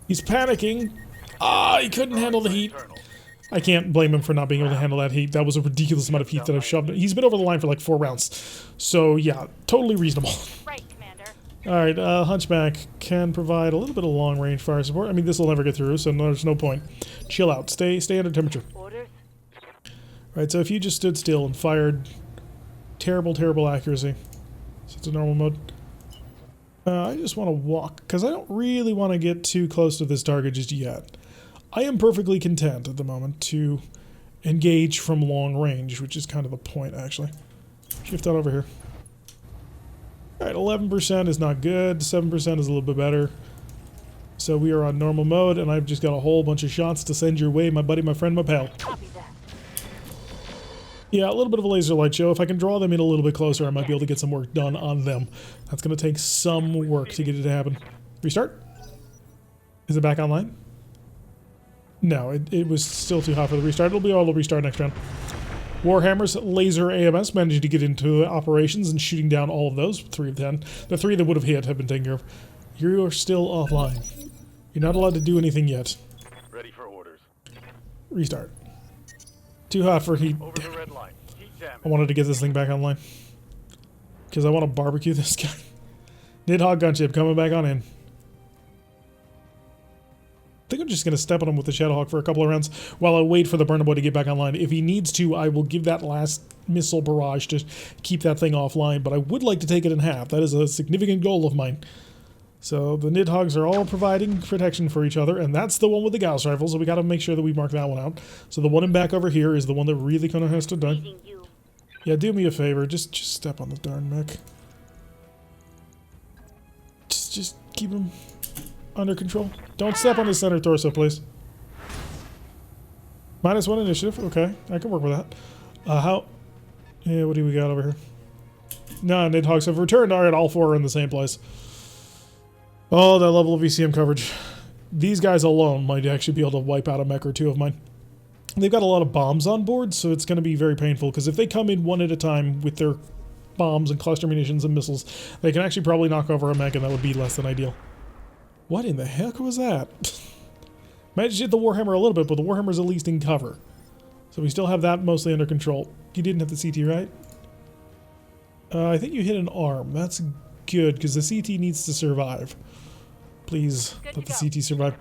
He's panicking. Ah, he couldn't handle the heat. I can't blame him for not being able to handle that heat. That was a ridiculous amount of heat that I've shoved. He's been over the line for like 4 rounds. So, yeah, totally reasonable. Right, Commander. Alright, Hunchback can provide a little bit of long-range fire support. I mean, this will never get through, so there's no point. Chill out. Stay under temperature. Orders. Alright, so if you just stood still and fired terrible, terrible accuracy. So it's a normal mode. I just want to walk, because I don't really want to get too close to this target just yet. I am perfectly content at the moment to engage from long range, which is kind of the point, actually. Shift that over here. Alright, 11% is not good, 7% is a little bit better. So we are on normal mode, and I've just got a whole bunch of shots to send your way, my buddy, my friend, my pal. Copy that. Yeah, a little bit of a laser light show. If I can draw them in a little bit closer, I might be able to get some work done on them. That's going to take some work to get it to happen. Restart? Is it back online? No, it was still too hot for the restart. It'll be all the restart next round. Warhammer's laser AMS managed to get into operations and shooting down all of those. 3 of 10. The 3 that would have hit have been taken care of. You are still offline. You're not allowed to do anything yet. Ready for orders. Restart. Too hot for heat. Over the red line. Heat damage. I wanted to get this thing back online. Because I want to barbecue this guy. Nidhogg gunship coming back on in. I think I'm just going to step on him with the Shadowhawk for a couple of rounds while I wait for the Burner Boy to get back online. If he needs to, I will give that last missile barrage to keep that thing offline, but I would like to take it in half. That is a significant goal of mine. So the Nidhoggs are all providing protection for each other, and that's the one with the Gauss rifle, so we got to make sure that we mark that one out. So the one in back over here is the one that really kind of has to die. Leaving you. Yeah, do me a favor. Just step on the darn mech. Just keep him under control. Don't step on his center torso, please. -1 initiative. Okay, I can work with that. How? Yeah, what do we got over here? No, Nidhoggs have returned. Alright, all 4 are in the same place. Oh, that level of ECM coverage. These guys alone might actually be able to wipe out a mech or 2 of mine. They've got a lot of bombs on board, so it's going to be very painful, because if they come in one at a time with their bombs and cluster munitions and missiles, they can actually probably knock over a mech, and that would be less than ideal. What in the heck was that? Managed to hit the Warhammer a little bit, but the Warhammer's at least in cover. So we still have that mostly under control. You didn't hit the CT, right? I think you hit an arm. That's good, because the CT needs to survive. Please let the CT survive.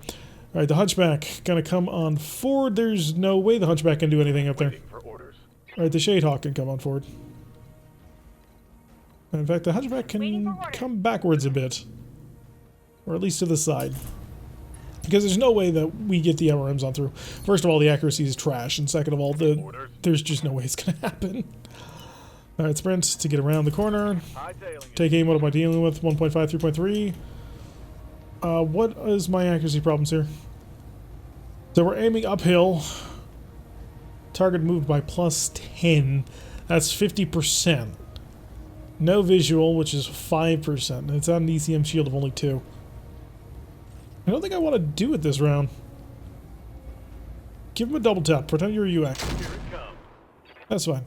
Alright, the Hunchback gonna come on forward. There's no way the Hunchback can do anything up there. Waiting for orders. Alright, the Shadehawk can come on forward. In fact, the Hunchback can come backwards a bit. Or at least to the side. Because there's no way that we get the MRMs on through. First of all, the accuracy is trash, and second of all, there's just no way it's going to happen. Alright, sprint to get around the corner. Hightailing it. Take aim, what am I dealing with? 1.5, 3.3. What is my accuracy problems here? So we're aiming uphill. Target moved by plus 10. That's 50%. No visual, which is 5%. It's on an ECM shield of only 2. I don't think I want to do it this round. Give him a double tap. Pretend you're a UX. Here it comes. That's fine.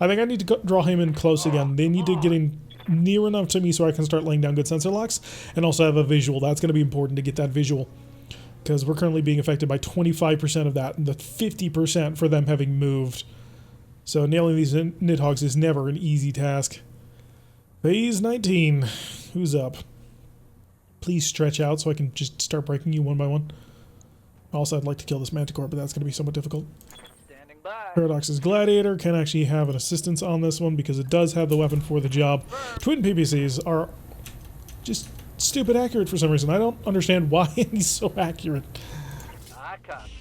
I think I need to draw him in close again. They need to get in near enough to me so I can start laying down good sensor locks and also have a visual. That's going to be important to get that visual because we're currently being affected by 25% of that and the 50% for them having moved. So nailing these Nidhogg's is never an easy task. Phase 19. Who's up? Please stretch out so I can just start breaking you one by one. Also, I'd like to kill this Manticore, but that's going to be somewhat difficult. Standing by. Paradox's Gladiator can actually have an assistance on this one because it does have the weapon for the job. Twin PPCs are just stupid accurate for some reason. I don't understand why he's so accurate. I copy.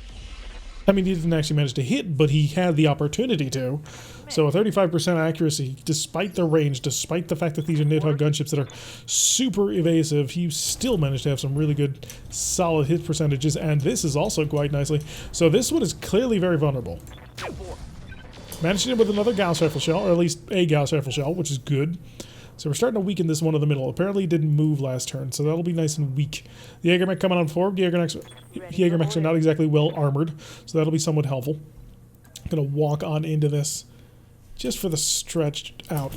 I mean, he didn't actually manage to hit, but he had the opportunity to. So a 35% accuracy, despite the range, despite the fact that these are Nidhogg gunships that are super evasive, he still managed to have some really good, solid hit percentages, and this is also quite nicely. So this one is clearly very vulnerable. Managed it with another Gauss rifle shell, or at least a Gauss rifle shell, which is good. So we're starting to weaken this one in the middle. Apparently it didn't move last turn, so that'll be nice and weak. The Jägermech coming on forward. Jägermechs are not exactly well armored, so that'll be somewhat helpful. I'm going to walk on into this just for the stretched out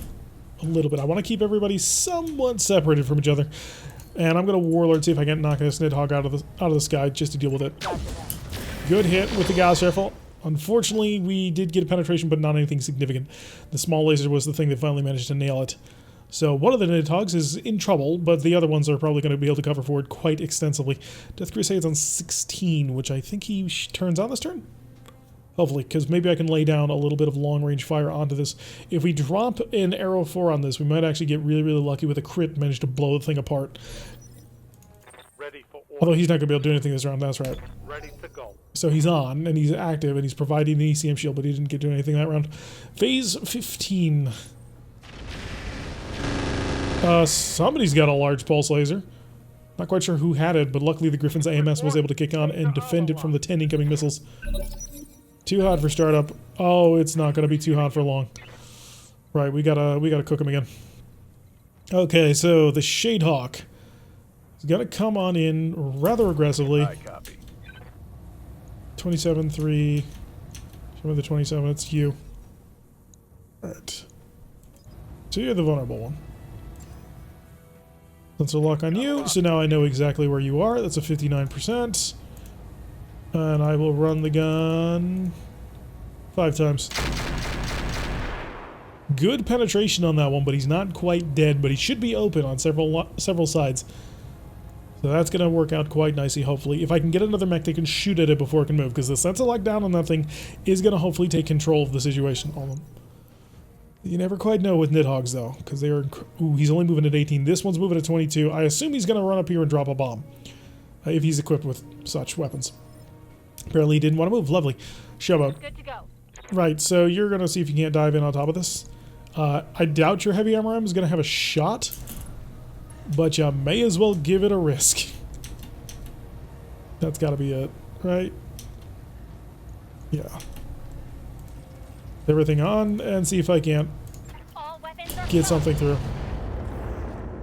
a little bit. I want to keep everybody somewhat separated from each other. And I'm going to Warlord, see if I can knock this Nidhogg out of the sky just to deal with it. Good hit with the Gauss rifle. Unfortunately, we did get a penetration, but not anything significant. The small laser was the thing that finally managed to nail it. So one of the Nidhoggs is in trouble, but the other ones are probably going to be able to cover for it quite extensively. Death Crusade's on 16, which I think he turns on this turn? Hopefully, because maybe I can lay down a little bit of long-range fire onto this. If we drop an arrow 4 on this, we might actually get really, really lucky with a crit and manage to blow the thing apart. Ready for order. Although he's not going to be able to do anything this round, that's right. Ready to go. So he's on, and he's active, and he's providing the ECM shield, but he didn't get to do anything that round. Phase 15. Somebody's got a large pulse laser. Not quite sure who had it, but luckily the Griffin's AMS was able to kick on and defend it from the 10 incoming missiles. Too hot for startup. Oh, it's not going to be too hot for long. Right, we gotta cook him again. Okay, so the Shadehawk is going to come on in rather aggressively. I copy. 27-3. Show me the 27. It's you. Alright. So you're the vulnerable one. Sensor lock on you, so now I know exactly where you are. That's a 59%. And I will run the gun 5 times. Good penetration on that one, but he's not quite dead, but he should be open on several sides. So that's going to work out quite nicely, hopefully. If I can get another mech that can shoot at it before it can move, because the sensor lockdown on that thing is going to hopefully take control of the situation. You never quite know with Nidhoggs, though, because they are... Ooh, he's only moving at 18. This one's moving at 22. I assume he's going to run up here and drop a bomb, if he's equipped with such weapons. Apparently he didn't want to move. Lovely. Showboat. Good to go. Right, so you're going to see if you can't dive in on top of this. I doubt your heavy armor is going to have a shot, but you may as well give it a risk. That's got to be it, right? Yeah. Everything on, and see if I can't All weapons are get something through.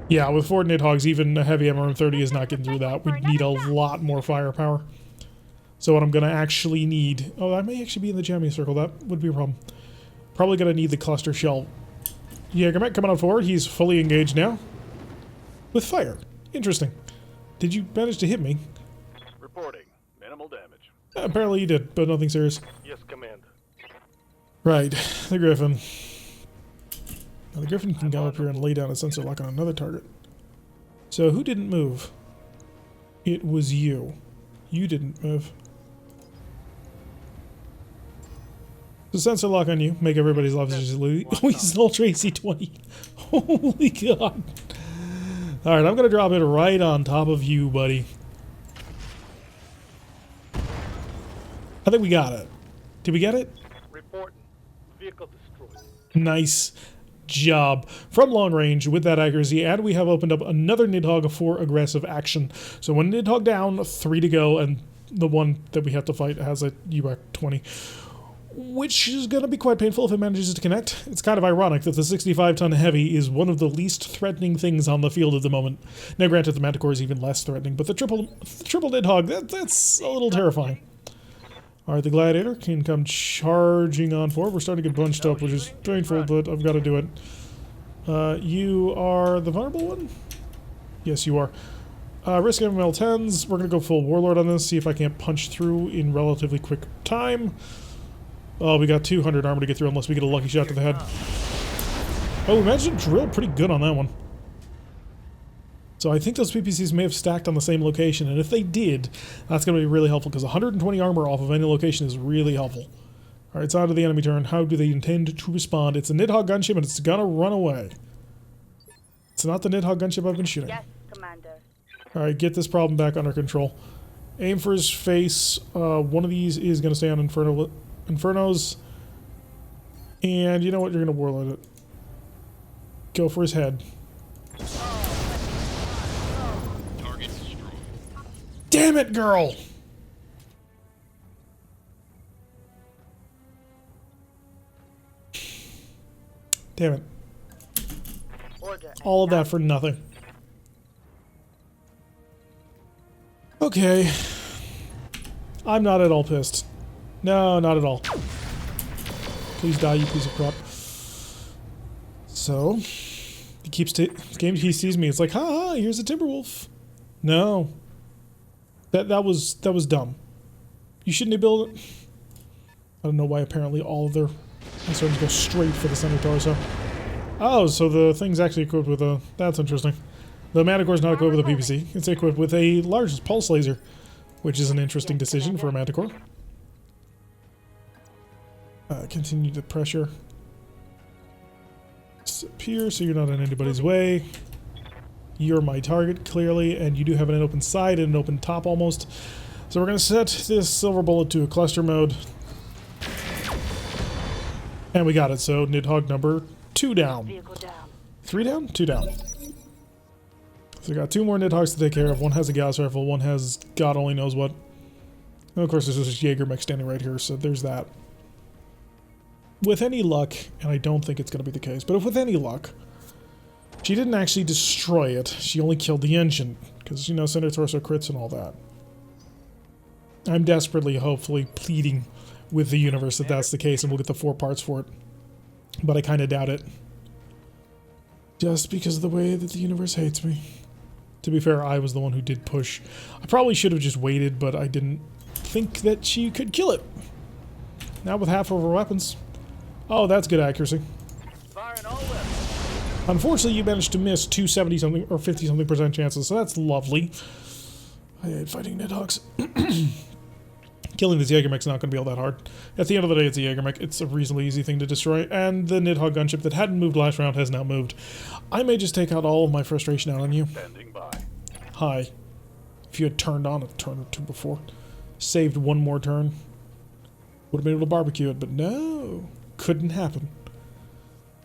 Yeah, with 4 Nidhoggs, even a heavy MRM-30 is not getting through that. We need a lot more firepower. So what I'm going to actually need... Oh, I may actually be in the jamming circle. That would be a problem. Probably going to need the cluster shell. Jägermech coming on forward. He's fully engaged now. With fire. Interesting. Did you manage to hit me? Reporting. Minimal damage. Apparently you did, but nothing serious. Yes, Commander. Right. The Griffin. Now the Griffin can go up here and lay down a sensor lock on another target. So who didn't move? It was you. You didn't move. The sensor lock on you. Make everybody's lives easy. Oh, he's an Ultra AC-20. Holy God. Alright, I'm going to drop it right on top of you, buddy. I think we got it. Did we get it? Reporting. Vehicle destroyed. Nice job from long range with that accuracy, and we have opened up another Nidhogg for aggressive action. So when Nidhogg down, 3 to go, and the one that we have to fight has a UAC 20, which is going to be quite painful if it manages to connect. It's kind of ironic that the 65-ton heavy is one of the least threatening things on the field at the moment. Now granted, the Manticore is even less threatening, but the triple Nidhogg, that's a little terrifying. Alright, the Gladiator can come charging on forward. We're starting to get bunched up, which is painful, but I've got to do it. You are the vulnerable one? Yes, you are. Risk ML10s. We're going to go full Warlord on this, see if I can't punch through in relatively quick time. Oh, we got 200 armor to get through unless we get a lucky shot to the head. Oh, we managed to drill pretty good on that one. So I think those PPCs may have stacked on the same location, and if they did, that's going to be really helpful, because 120 armor off of any location is really helpful. Alright, it's on to the enemy turn. How do they intend to respond? It's a Nidhogg gunship, and it's going to run away. It's not the Nidhogg gunship I've been shooting. Yes, Commander. Alright, get this problem back under control. Aim for his face. One of these is going to stay on Infernos. And you know what? You're going to Warlord it. Go for his head. Damn it, girl! Damn it. All of that for nothing. Okay. I'm not at all pissed. No, not at all. Please die, you piece of crap. So, he keeps game. He sees me. It's like, ha, here's a Timberwolf. No. That was dumb. You shouldn't have built it. I don't know why apparently all of their concerns go straight for the center torso. Oh, so the thing's actually equipped with a... That's interesting. The Manticore's not equipped with a PPC. It's equipped with a large pulse laser, which is an interesting decision for a Manticore. Continue to pressure. Disappear so you're not in anybody's way. You're my target, clearly, and you do have an open side and an open top almost. So we're going to set this silver bullet to a cluster mode. And we got it, so Nidhogg number 2 down. 3 down? 2 down. So we got 2 more Nidhoggs to take care of. One has a Gauss rifle, one has God only knows what. And of course there's this Jaeger mech standing right here, so there's that. With any luck, and I don't think it's going to be the case, but if with any luck, she didn't actually destroy it. She only killed the engine. Because, you know, center torso crits and all that. I'm desperately, hopefully, pleading with the universe that that's the case and we'll get the 4 parts for it. But I kind of doubt it. Just because of the way that the universe hates me. To be fair, I was the one who did push. I probably should have just waited, but I didn't think that she could kill it. Now with half of her weapons. Oh, that's good accuracy. Firing all weapons. Unfortunately, you managed to miss 270-something or 50-something% chances, so that's lovely. I hate fighting Nidhoggs. Killing this Jaeger mech's not going to be all that hard. At the end of the day, it's a Jaeger mech. It's a reasonably easy thing to destroy, and the Nidhogg gunship that hadn't moved last round has now moved. I may just take out all of my frustration out on you. Standing by. Hi. If you had turned on a turn or 2 before, saved 1 more turn, would have been able to barbecue it, but no. Couldn't happen.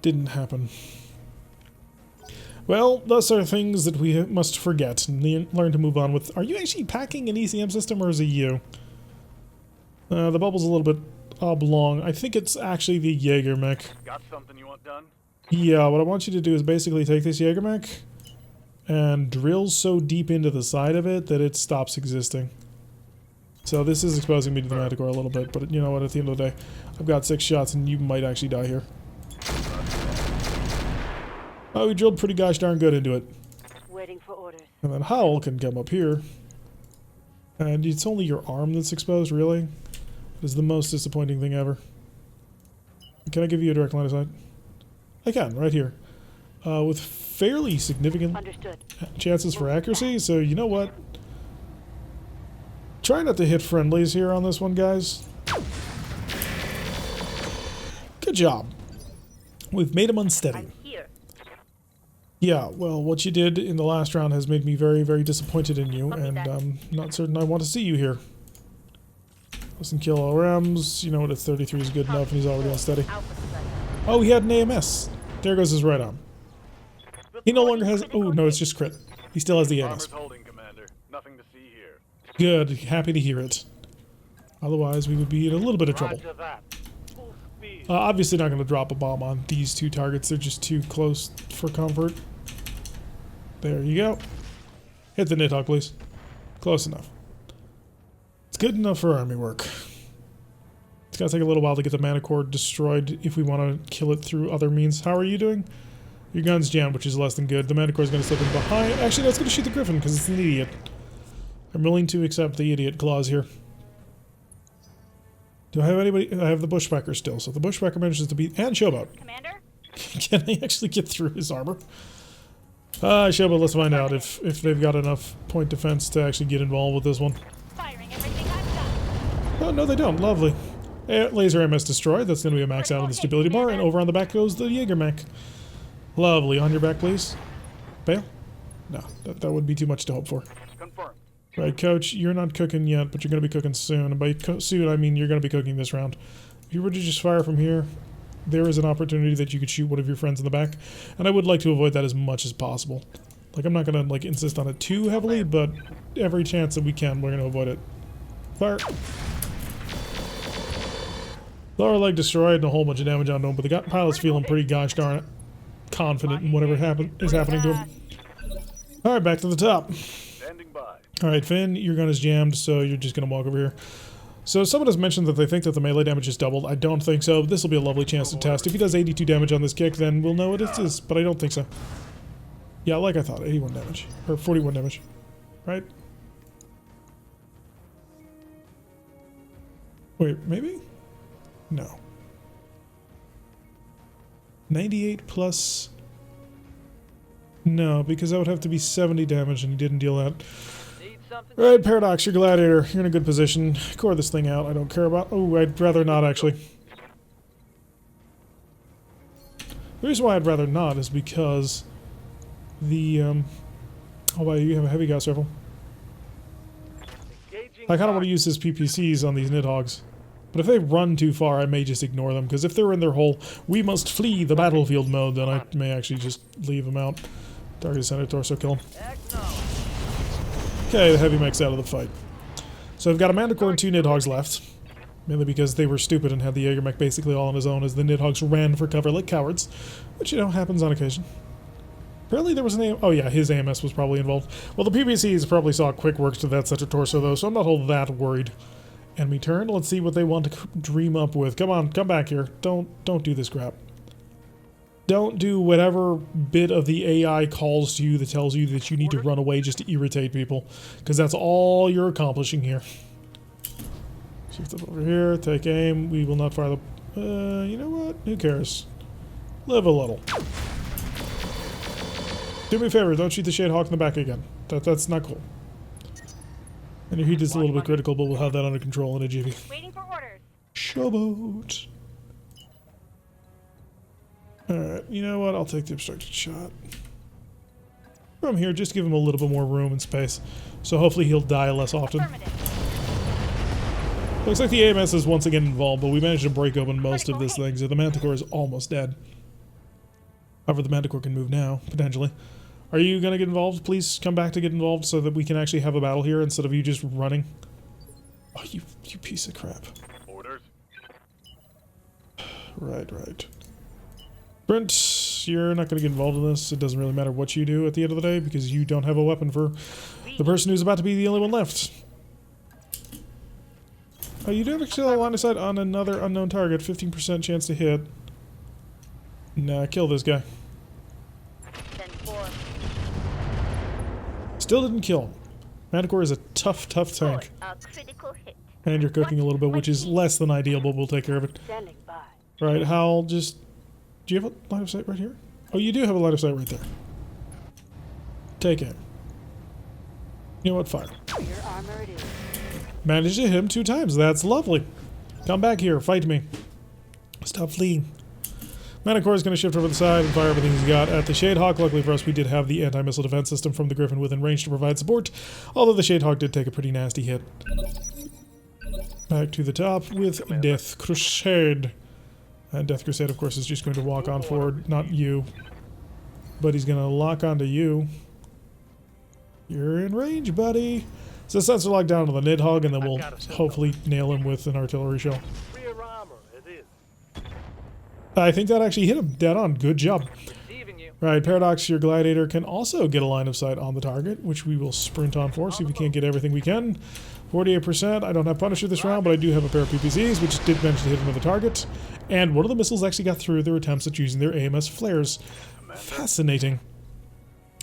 Didn't happen. Well, thus are things that we must forget and learn to move on with. Are you actually packing an ECM system, or is it you? The bubble's a little bit oblong. I think it's actually the Jaeger mech. Got something you want done? Yeah, what I want you to do is basically take this Jaeger mech and drill so deep into the side of it that it stops existing. So this is exposing me to the Manticore a little bit, but you know what, at the end of the day, I've got 6 shots and you might actually die here. Oh, we drilled pretty gosh darn good into it. Waiting for orders. And then Howl can come up here. And it's only your arm that's exposed, really? It is the most disappointing thing ever. Can I give you a direct line of sight? I can, right here. With fairly significant chances for accuracy, so you know what? Try not to hit friendlies here on this one, guys. Good job. We've made him unsteady. I'm here. Yeah, well, what you did in the last round has made me very, very disappointed in you, and I'm not certain I want to see you here. Doesn't kill ORMs, you know what, it's 33 is good enough, and he's already unsteady. Oh, he had an AMS. There goes his right arm. He no longer has... Oh, no, it's just crit. He still has the AMS. Bomber's holding, Commander. Nothing to see here. Good. Happy to hear it. Otherwise, we would be in a little bit of trouble. Roger that. Full speed. Obviously not going to drop a bomb on these two targets. They're just too close for comfort. There you go. Hit the Nidhogg, please. Close enough. It's good enough for army work. It's going to take a little while to get the mana core destroyed if we want to kill it through other means. How are you doing? Your gun's jammed, which is less than good. The mana core is going to slip in behind. Actually, no, it's going to shoot the Griffin because it's an idiot. I'm willing to accept the idiot clause here. Do I have anybody? I have the Bushwhacker still, so the Bushwhacker manages to beat... And Showboat. Commander? Can I actually get through his armor? Showboat, let's find out if they've got enough point defense to actually get involved with this one. Firing everything I've got. Oh, no they don't. Lovely. Laser MS destroyed. That's going to be a max out on the stability bar, and over on the back goes the Jaeger mech. Lovely. On your back, please. Bail? No, that would be too much to hope for. Confirmed. Right, Coach, you're not cooking yet, but you're going to be cooking soon. And by soon, I mean you're going to be cooking this round. If you were to just fire from here, there is an opportunity that you could shoot one of your friends in the back. And I would like to avoid that as much as possible. Like, I'm not going to, like, insist on it too heavily, but every chance that we can, we're going to avoid it. Fire. Lower leg destroyed and a whole bunch of damage on him, but the pilot's feeling pretty gosh darn confident in whatever is happening to him. Alright, back to the top. Standing by. Alright, Finn, your gun is jammed, so you're just going to walk over here. So someone has mentioned that they think that the melee damage is doubled. I don't think so. This will be a lovely chance to test. If he does 82 damage on this kick, then we'll know what it is, but I don't think so. Yeah, like I thought, 81 damage. Or 41 damage. Right? Wait, maybe? No. 98 plus... No, because that would have to be 70 damage, and he didn't deal that. Need something? Alright, Paradox, you're Gladiator. You're in a good position. Core this thing out. I don't care about... Oh, I'd rather not, actually. The reason why I'd rather not is because... The, Oh, wow, you have a heavy gas rifle. Engaging I kind of want to use his PPCs on these Nidhoggs. But if they run too far, I may just ignore them. Because if they're in their whole, we must flee the battlefield mode, then I may actually just leave them out. Target center torso, kill him. Okay, the heavy mech's out of the fight. So I've got a Manticore and two Nidhoggs left. Mainly because they were stupid and had the Jaeger mech basically all on his own as the Nidhoggs ran for cover like cowards. Which, you know, happens on occasion. Apparently there was an oh yeah, his AMS was probably involved. Well, the PPCs probably saw quick works to that center torso though, so I'm not all that worried. Enemy turn. Let's see what they want to dream up with. Come on, come back here. Don't do this crap. Don't do whatever bit of the AI calls to you that tells you that you need to run away just to irritate people. Because that's all you're accomplishing here. Shift up over here, take aim. We will not fire the... you know what? Who cares? Live a little. Do me a favor, don't shoot the Shade Hawk in the back again. That's not cool. And your heat is a little bit critical, but we'll have that under control in a jiffy. Waiting for orders. Showboat. Alright, you know what? I'll take the obstructed shot. From here, just give him a little bit more room and space. So hopefully he'll die less often. Looks like the AMS is once again involved, but we managed to break open most of this thing, so the Manticore is almost dead. However, the Manticore can move now, potentially. Are you going to get involved? Please come back to get involved so that we can actually have a battle here instead of you just running. Oh, you piece of crap. Orders. Right. Brent, you're not going to get involved in this. It doesn't really matter what you do at the end of the day because you don't have a weapon for the person who's about to be the only one left. Oh, you do have a line of sight on another unknown target. 15% chance to hit. Nah, kill this guy. Still didn't kill him. Manticore is a tough tank. And you're cooking a little bit, which is less than ideal, but we'll take care of it. Standing by. Right, Howl, just... Do you have a line of sight right here? Oh, you do have a line of sight right there. Take aim. You know what? Fire. Your armor it is. Managed to hit him 2 times. That's lovely. Come back here. Fight me. Stop fleeing. Manticore is going to shift over the side and fire everything he's got at the Shadehawk. Luckily for us, we did have the anti-missile defense system from the Griffin within range to provide support, although the Shadehawk did take a pretty nasty hit. Back to the top with Death Crusade. And Death Crusade, of course, is just going to walk on forward. Not you. But he's going to lock onto you. You're in range, buddy. So sensor lock down on the Nidhogg, and then we'll hopefully nail him with an artillery shell. Rear armor, it is. I think that actually hit him dead on. Good job. Receiving you. Right, Paradox, your Gladiator can also get a line of sight on the target, which we will sprint on for, see if we can't get everything we can. 48%. I don't have Punisher this round, but I do have a pair of PPCs, which did manage to hit another target. And one of the missiles actually got through their attempts at using their AMS flares. Fascinating.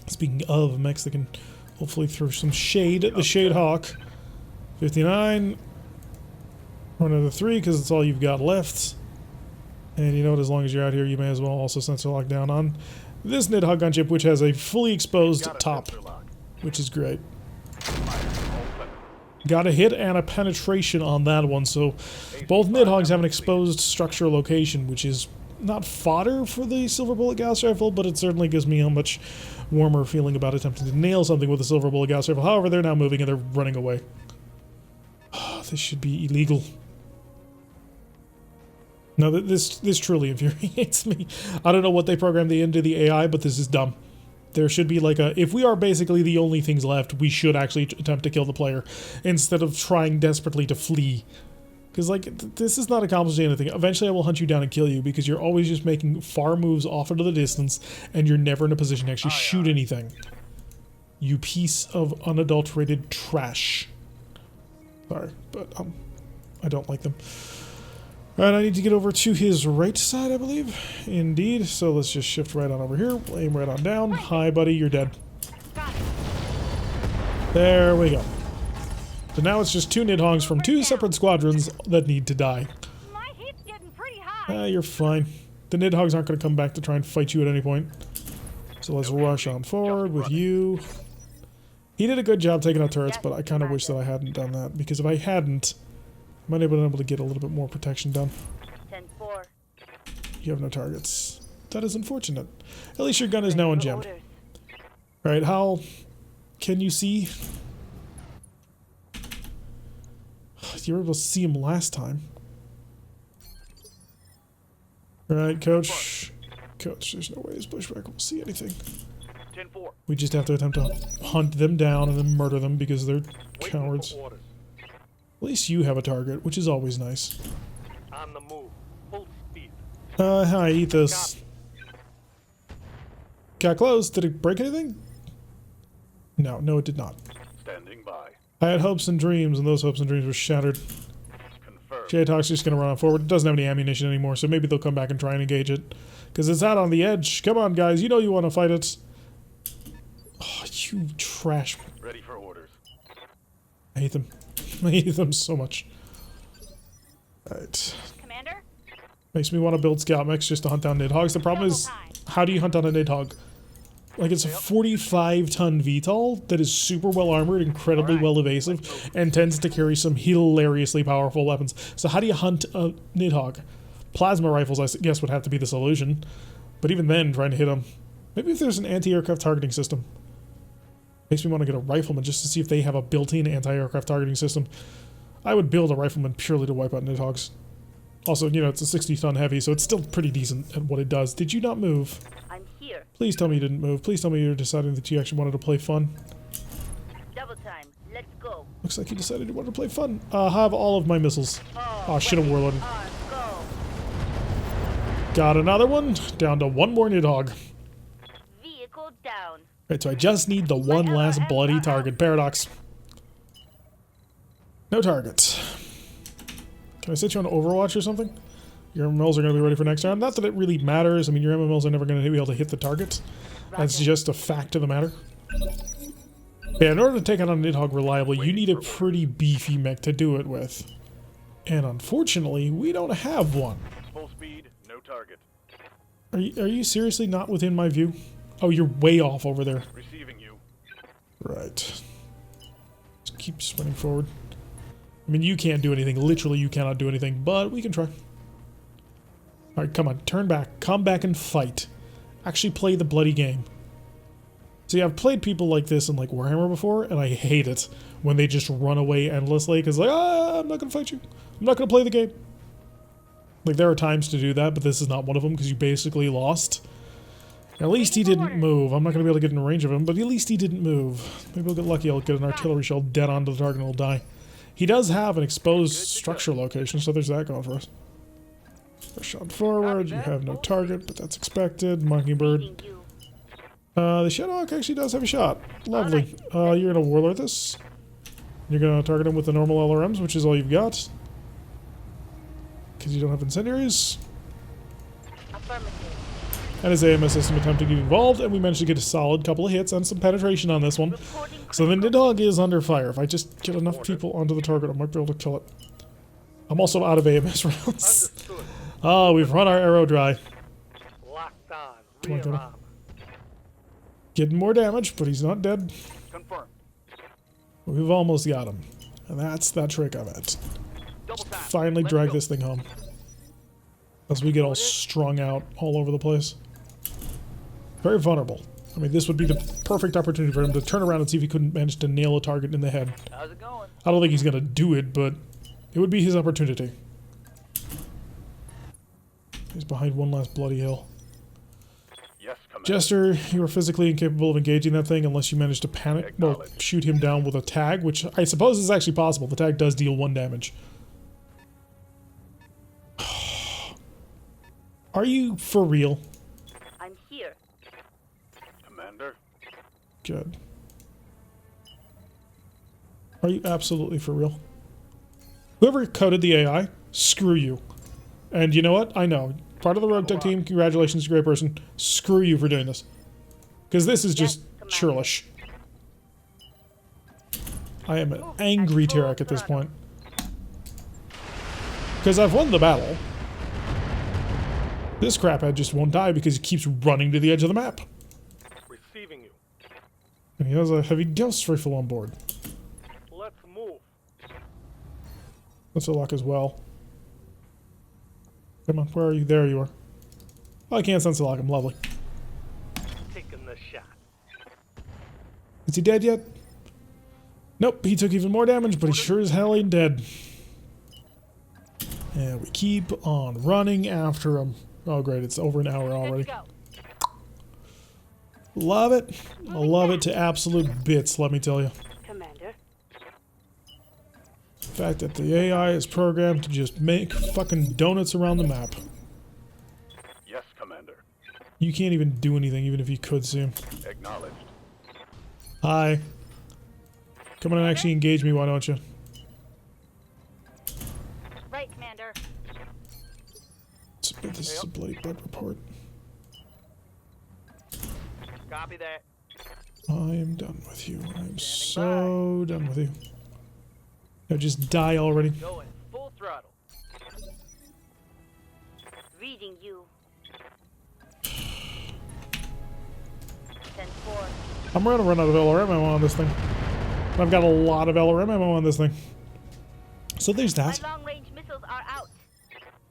Speaking of mechs, they can hopefully throw some shade at the Shade Hawk. 59. Run another 3, because it's all you've got left. And you know what, as long as you're out here, you may as well also sensor lock down on this Nidhogg gunship, which has a fully exposed top, which is great. Got a hit and a penetration on that one, so both Nidhoggs have an exposed structure location, which is not fodder for the Silver Bullet Gauss Rifle, but it certainly gives me a much warmer feeling about attempting to nail something with a Silver Bullet Gauss Rifle. However, they're now moving and they're running away. Oh, this should be illegal. No, this truly infuriates me. I don't know what they programmed into the AI, but this is dumb. There should be like a, if we are basically the only things left, we should actually attempt to kill the player instead of trying desperately to flee. Because, like, this is not accomplishing anything. Eventually I will hunt you down and kill you because you're always just making far moves off into the distance and you're never in a position to actually shoot anything. You piece of unadulterated trash. Sorry, but I don't like them. Alright, I need to get over to his right side, I believe. Indeed. So let's just shift right on over here. Aim right on down. Hi, buddy. You're dead. There we go. So now it's just 2 Nidhoggs from 2 separate squadrons that need to die. My heat's getting pretty high. You're fine. The Nidhoggs aren't going to come back to try and fight you at any point. So let's rush on forward with you. He did a good job taking out turrets, but I kind of wish that I hadn't done that. Because if I hadn't, I might have been able to get a little bit more protection done. 10-4. You have no targets. That is unfortunate. At least your gun is now unjammed. Right, Howl, can you see? You were able to see him last time. Alright, Coach. Coach, there's no way his bushwhacker will see anything. 10-4. We just have to attempt to hunt them down and then murder them because they're cowards. At least you have a target, which is always nice. On the move. Full speed. Hi, eat this. Got close. Did it break anything? No, it did not. Standing by. I had hopes and dreams, and those hopes and dreams were shattered. Confirmed. J-Talk's just going to run on forward. It doesn't have any ammunition anymore, so maybe they'll come back and try and engage it. Because it's out on the edge. Come on, guys. You know you want to fight it. Oh, you trash. Ready for orders. I hate them. I hate them so much. Alright. Commander? Makes me want to build scout mechs just to hunt down Nidhoggs. The problem is, how do you hunt down a Nidhogg? Like, it's a 45-ton VTOL that is super well armored, incredibly well evasive, and tends to carry some hilariously powerful weapons. So how do you hunt a Nidhogg? Plasma rifles, I guess, would have to be the solution. But even then, trying to hit them. Maybe if there's an anti-aircraft targeting system. Makes me want to get a rifleman just to see if they have a built-in anti-aircraft targeting system. I would build a rifleman purely to wipe out Nidhoggs. Also, you know, it's a 60-ton heavy, so it's still pretty decent at what it does. Did you not move? I'm here. Please tell me you didn't move. Please tell me you're deciding that you actually wanted to play fun. Double time. Let's go. Looks like you decided you wanted to play fun. Have all of my missiles. Oh, shit, I'm warloaded. Go. Got another one. Down to 1 more Nidhogg. Vehicle down. Right, so I just need the one last bloody target. Paradox. No target. Can I set you on Overwatch or something? Your MMLs are going to be ready for next round. Not that it really matters. I mean, your MMLs are never going to be able to hit the target. That's just a fact of the matter. Yeah, in order to take out a Nidhogg reliably, you need a pretty beefy mech to do it with. And unfortunately, we don't have one. Full speed, no target. Are you seriously not within my view? Oh, you're way off over there. Receiving you. Right. Just keep sprinting forward. I mean, you can't do anything. Literally, you cannot do anything, but we can try. Alright, come on. Turn back. Come back and fight. Actually play the bloody game. See, I've played people like this in, like, Warhammer before, and I hate it when they just run away endlessly, because, like, I'm not going to fight you. I'm not going to play the game. Like, there are times to do that, but this is not one of them because you basically lost. At least he didn't move. I'm not going to be able to get in range of him, but at least he didn't move. Maybe we'll get lucky. I'll get an artillery shell dead onto the target and he'll die. He does have an exposed structure location, so there's that going for us. First shot forward. You have no target, but that's expected. Mockingbird. Reading you. The Shadowhawk actually does have a shot. Lovely. You're going to warlord this. You're going to target him with the normal LRMs, which is all you've got. Because you don't have incendiaries. Affirmative. And his AMS system attempting to get involved, and we managed to get a solid couple of hits and some penetration on this one. Reporting So the critical. Nidhogg is under fire. If I just get enough people onto the target, I might be able to kill it. I'm also out of AMS rounds. Understood. Oh, we've run our arrow dry. Locked on. Come on, Rear come on. arm. Getting more damage, but he's not dead. Confirmed. We've almost got him. And that's that trick of it. Double tap. Finally Let's drag go. this thing home. As we get all strung out all over the place. Very vulnerable. I mean, this would be the perfect opportunity for him to turn around and see if he couldn't manage to nail a target in the head. How's it going? I don't think he's going to do it, but it would be his opportunity. He's behind one last bloody hill. Yes, Commander. Jester, you are physically incapable of engaging that thing unless you manage to panic, well, Acknowledged. shoot him down with a tag, which I suppose is actually possible. The tag does deal 1 damage. Are you for real? I'm here. Commander. Good. Are you absolutely for real? Whoever coded the AI, screw you. And you know what? I know. Part of the RogueTech team, congratulations, great person. Screw you for doing this. Because this is just Commander. churlish. I am an angry Terek at this point. Because I've won the battle. This craphead just won't die because he keeps running to the edge of the map. Receiving you. And he has a heavy ghost rifle on board. Let's move. That's a lock as well. Come on, where are you? There you are. Oh, I can't sense a lock him. Lovely. Taking the shot. Is he dead yet? Nope, he took even more damage, but he sure as hell ain't dead. And we keep on running after him. Oh great, it's over an hour already. Let's go. Love it. I love it to absolute bits, let me tell you. Commander. The fact that the AI is programmed to just make fucking donuts around the map. Yes, Commander. You can't even do anything, even if you could see him. Acknowledged. Hi. Come on and actually engage me, why don't you? Right, Commander. This is a bloody butt report. Copy that. I am done with you. I am so done with you. Now just die already. Going full throttle. Reading you. 10-4. I'm gonna run out of LRM ammo on this thing. And I've got a lot of LRM ammo on this thing. So there's My that. long-range missiles are out.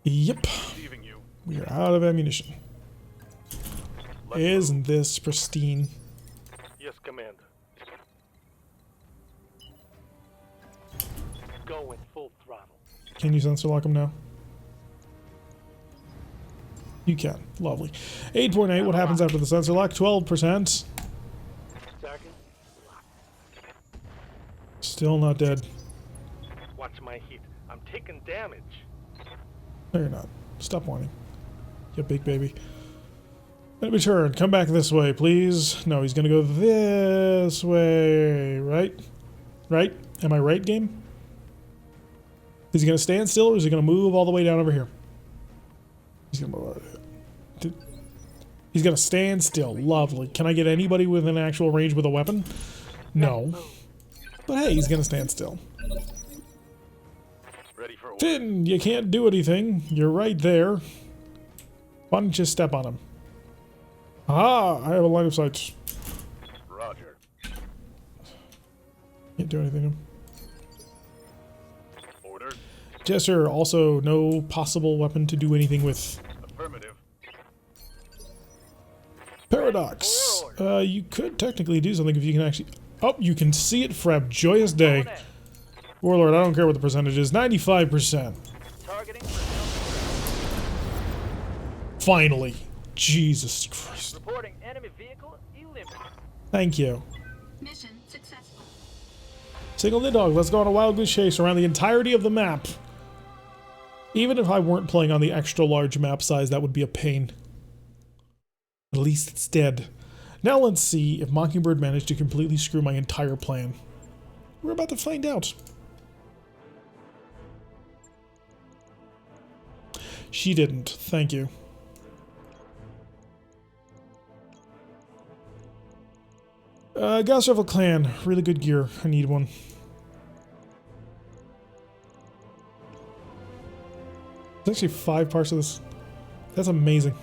Yep. Receiving you. We are out of ammunition. Let's Isn't this pristine? Yes, Commander. Going full throttle. Can you sensor lock him now? You can. Lovely. 8.8, what happens after the sensor lock? 12%. Target. Still not dead. Watch my heat. I'm taking damage. No, you're not. Stop whining. You big baby. Let me turn. Come back this way, please. No, he's gonna go this way. Right? Right? Am I right, game? Is he gonna stand still or is he gonna move all the way down over here? He's gonna move. He's gonna stand still. Lovely. Can I get anybody within actual range with a weapon? No. But hey, he's gonna stand still. ready for orders. Finn, you can't do anything. You're right there. Why don't you step on him? Ah, I have a line of sight. Roger. Can't do anything to him. Orders. Jester, also no possible weapon to do anything with. Affirmative. Paradox. You could technically do something if you can actually... Oh, you can see it, Freb. Joyous day. Going in. Warlord, I don't care what the percentage is. 95%. Targeting for finally. Jesus Christ. Reporting enemy vehicle eliminated. Thank you. Mission successful. Signal the dog. Let's go on a wild goose chase around the entirety of the map. Even if I weren't playing on the extra large map size, that would be a pain. At least it's dead. Now let's see if Mockingbird managed to completely screw my entire plan. We're about to find out. She didn't. Thank you. Gas Rifle Clan. Really good gear. I need one. There's actually 5 parts of this. That's amazing.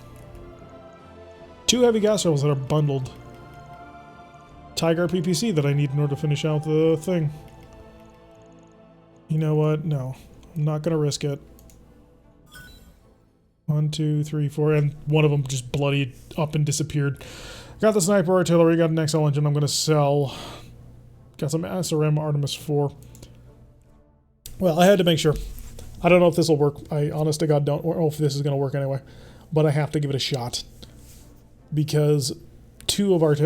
2 heavy gas rifles that are bundled. Tiger PPC that I need in order to finish out the thing. You know what? No. I'm not going to risk it. 1, 2, 3, 4, and one of them just bloodied up and disappeared. Got the sniper artillery, got an XL engine I'm going to sell. Got some SRM Artemis 4. Well, I had to make sure. I don't know if this will work. I honest to God don't know if this is going to work anyway. But I have to give it a shot. Because 2 of our...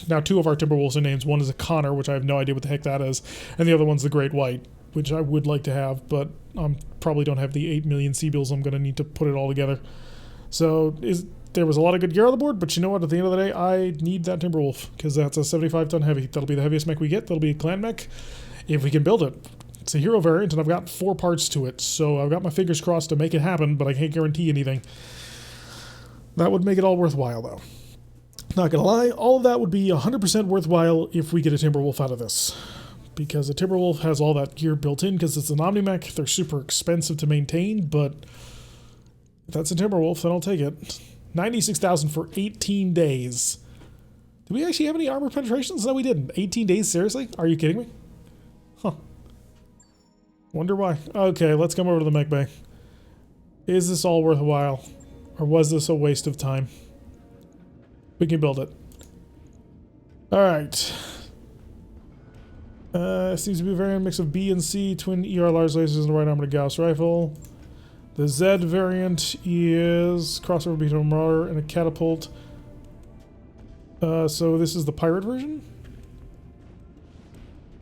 now 2 of our Timberwolves are names. One is a Connor, which I have no idea what the heck that is. And the other one's the Great White, which I would like to have. But I probably don't have the 8 million C-bills. I'm going to need to put it all together. So there was a lot of good gear on the board. But you know what? At the end of the day, I need that Timberwolf. Because that's a 75-ton heavy. That'll be the heaviest mech we get. That'll be a clan mech. If we can build it. It's a hero variant, and I've got 4 parts to it, so I've got my fingers crossed to make it happen, but I can't guarantee anything. That would make it all worthwhile, though. Not gonna lie, all of that would be 100% worthwhile if we get a Timberwolf out of this. Because a Timberwolf has all that gear built in, because it's an Omni-Mech. They're super expensive to maintain, but if that's a Timberwolf, then I'll take it. 96,000 for 18 days. Did we actually have any armor penetrations? No, we didn't. 18 days? Seriously? Are you kidding me? Huh. Wonder why. Okay, let's come over to the mech bay. Is this all worthwhile? Or was this a waste of time? We can build it. Alright. Seems to be a variant mix of B and C, twin ER large lasers and the right armored Gauss rifle. The Z variant is crossover beetle marauder and a catapult. So this is the pirate version?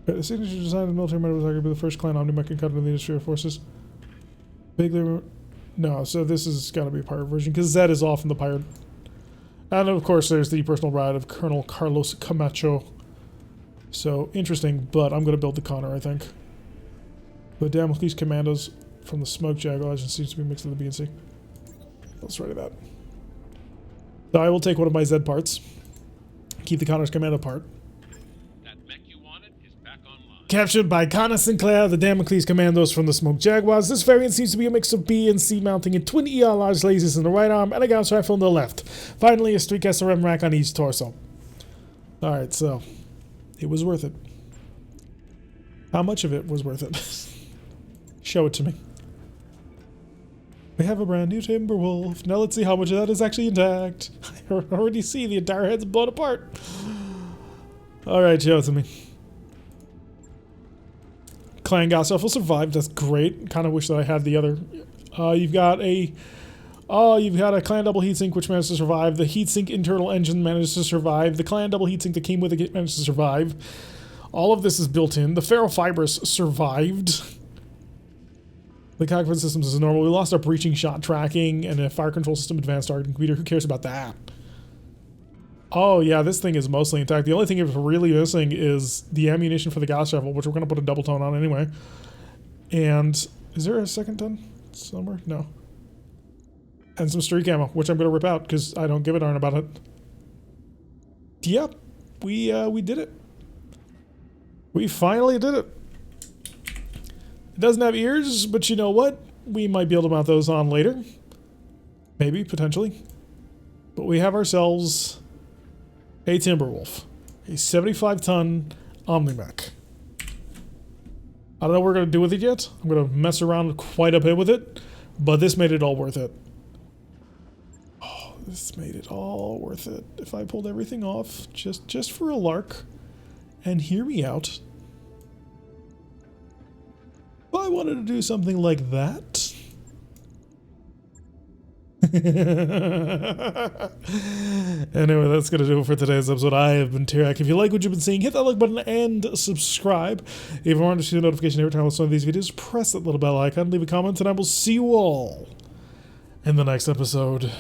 The signature design of the military might was arguably the first clan Omni-Mech cut into the industry of forces. No, so this has got to be a pirate version, because Z is off in the pirate. And of course there's the personal ride of Colonel Carlos Camacho. So, interesting, but I'm going to build the Connor, I think. The Damocles Commandos from the Smoke Jaguar seems to be mixed with the BNC. Let's try that. So I will take one of my Z parts. Keep the Connor's Commando part. Captured by Connor Sinclair, the Damocles Commandos from the Smoke Jaguars. This variant seems to be a mix of B and C, mounting in twin ER large lasers in the right arm and a Gauss rifle in the left. Finally, a streak SRM rack on each torso. Alright, so it was worth it. How much of it was worth it? Show it to me. We have a brand new Timberwolf. Now let's see how much of that is actually intact. I already see the entire head's blown apart. Alright, show it to me. Clan Gauss rifle survived. That's great. Kind of wish that I had the other. You've got a clan double heatsink which managed to survive. The heatsink internal engine managed to survive. The clan double heatsink that came with it managed to survive. All of this is built in. The ferrofibrous survived. The cockpit systems is normal. We lost our breaching shot tracking and a fire control system advanced targeting computer. Who cares about that? Oh yeah, this thing is mostly intact. The only thing it's really missing is the ammunition for the Gauss rifle, which we're going to put a double tone on anyway. And is there a second ton somewhere? No. And some streak ammo, which I'm going to rip out because I don't give a darn about it. Yep, we did it. We finally did it. It doesn't have ears, but you know what? We might be able to mount those on later. Maybe, potentially. But we have ourselves a Timberwolf. A 75-ton Omni-Mech. I don't know what we're going to do with it yet. I'm going to mess around quite a bit with it. But this made it all worth it. Oh, this made it all worth it. If I pulled everything off just for a lark. And hear me out. If I wanted to do something like that. Anyway, that's going to do it for today's episode. I have been Tyrak. If you like what you've been seeing, hit that like button and subscribe. If you want to see a notification every time I post one of these videos, press that little bell icon, leave a comment, and I will see you all in the next episode.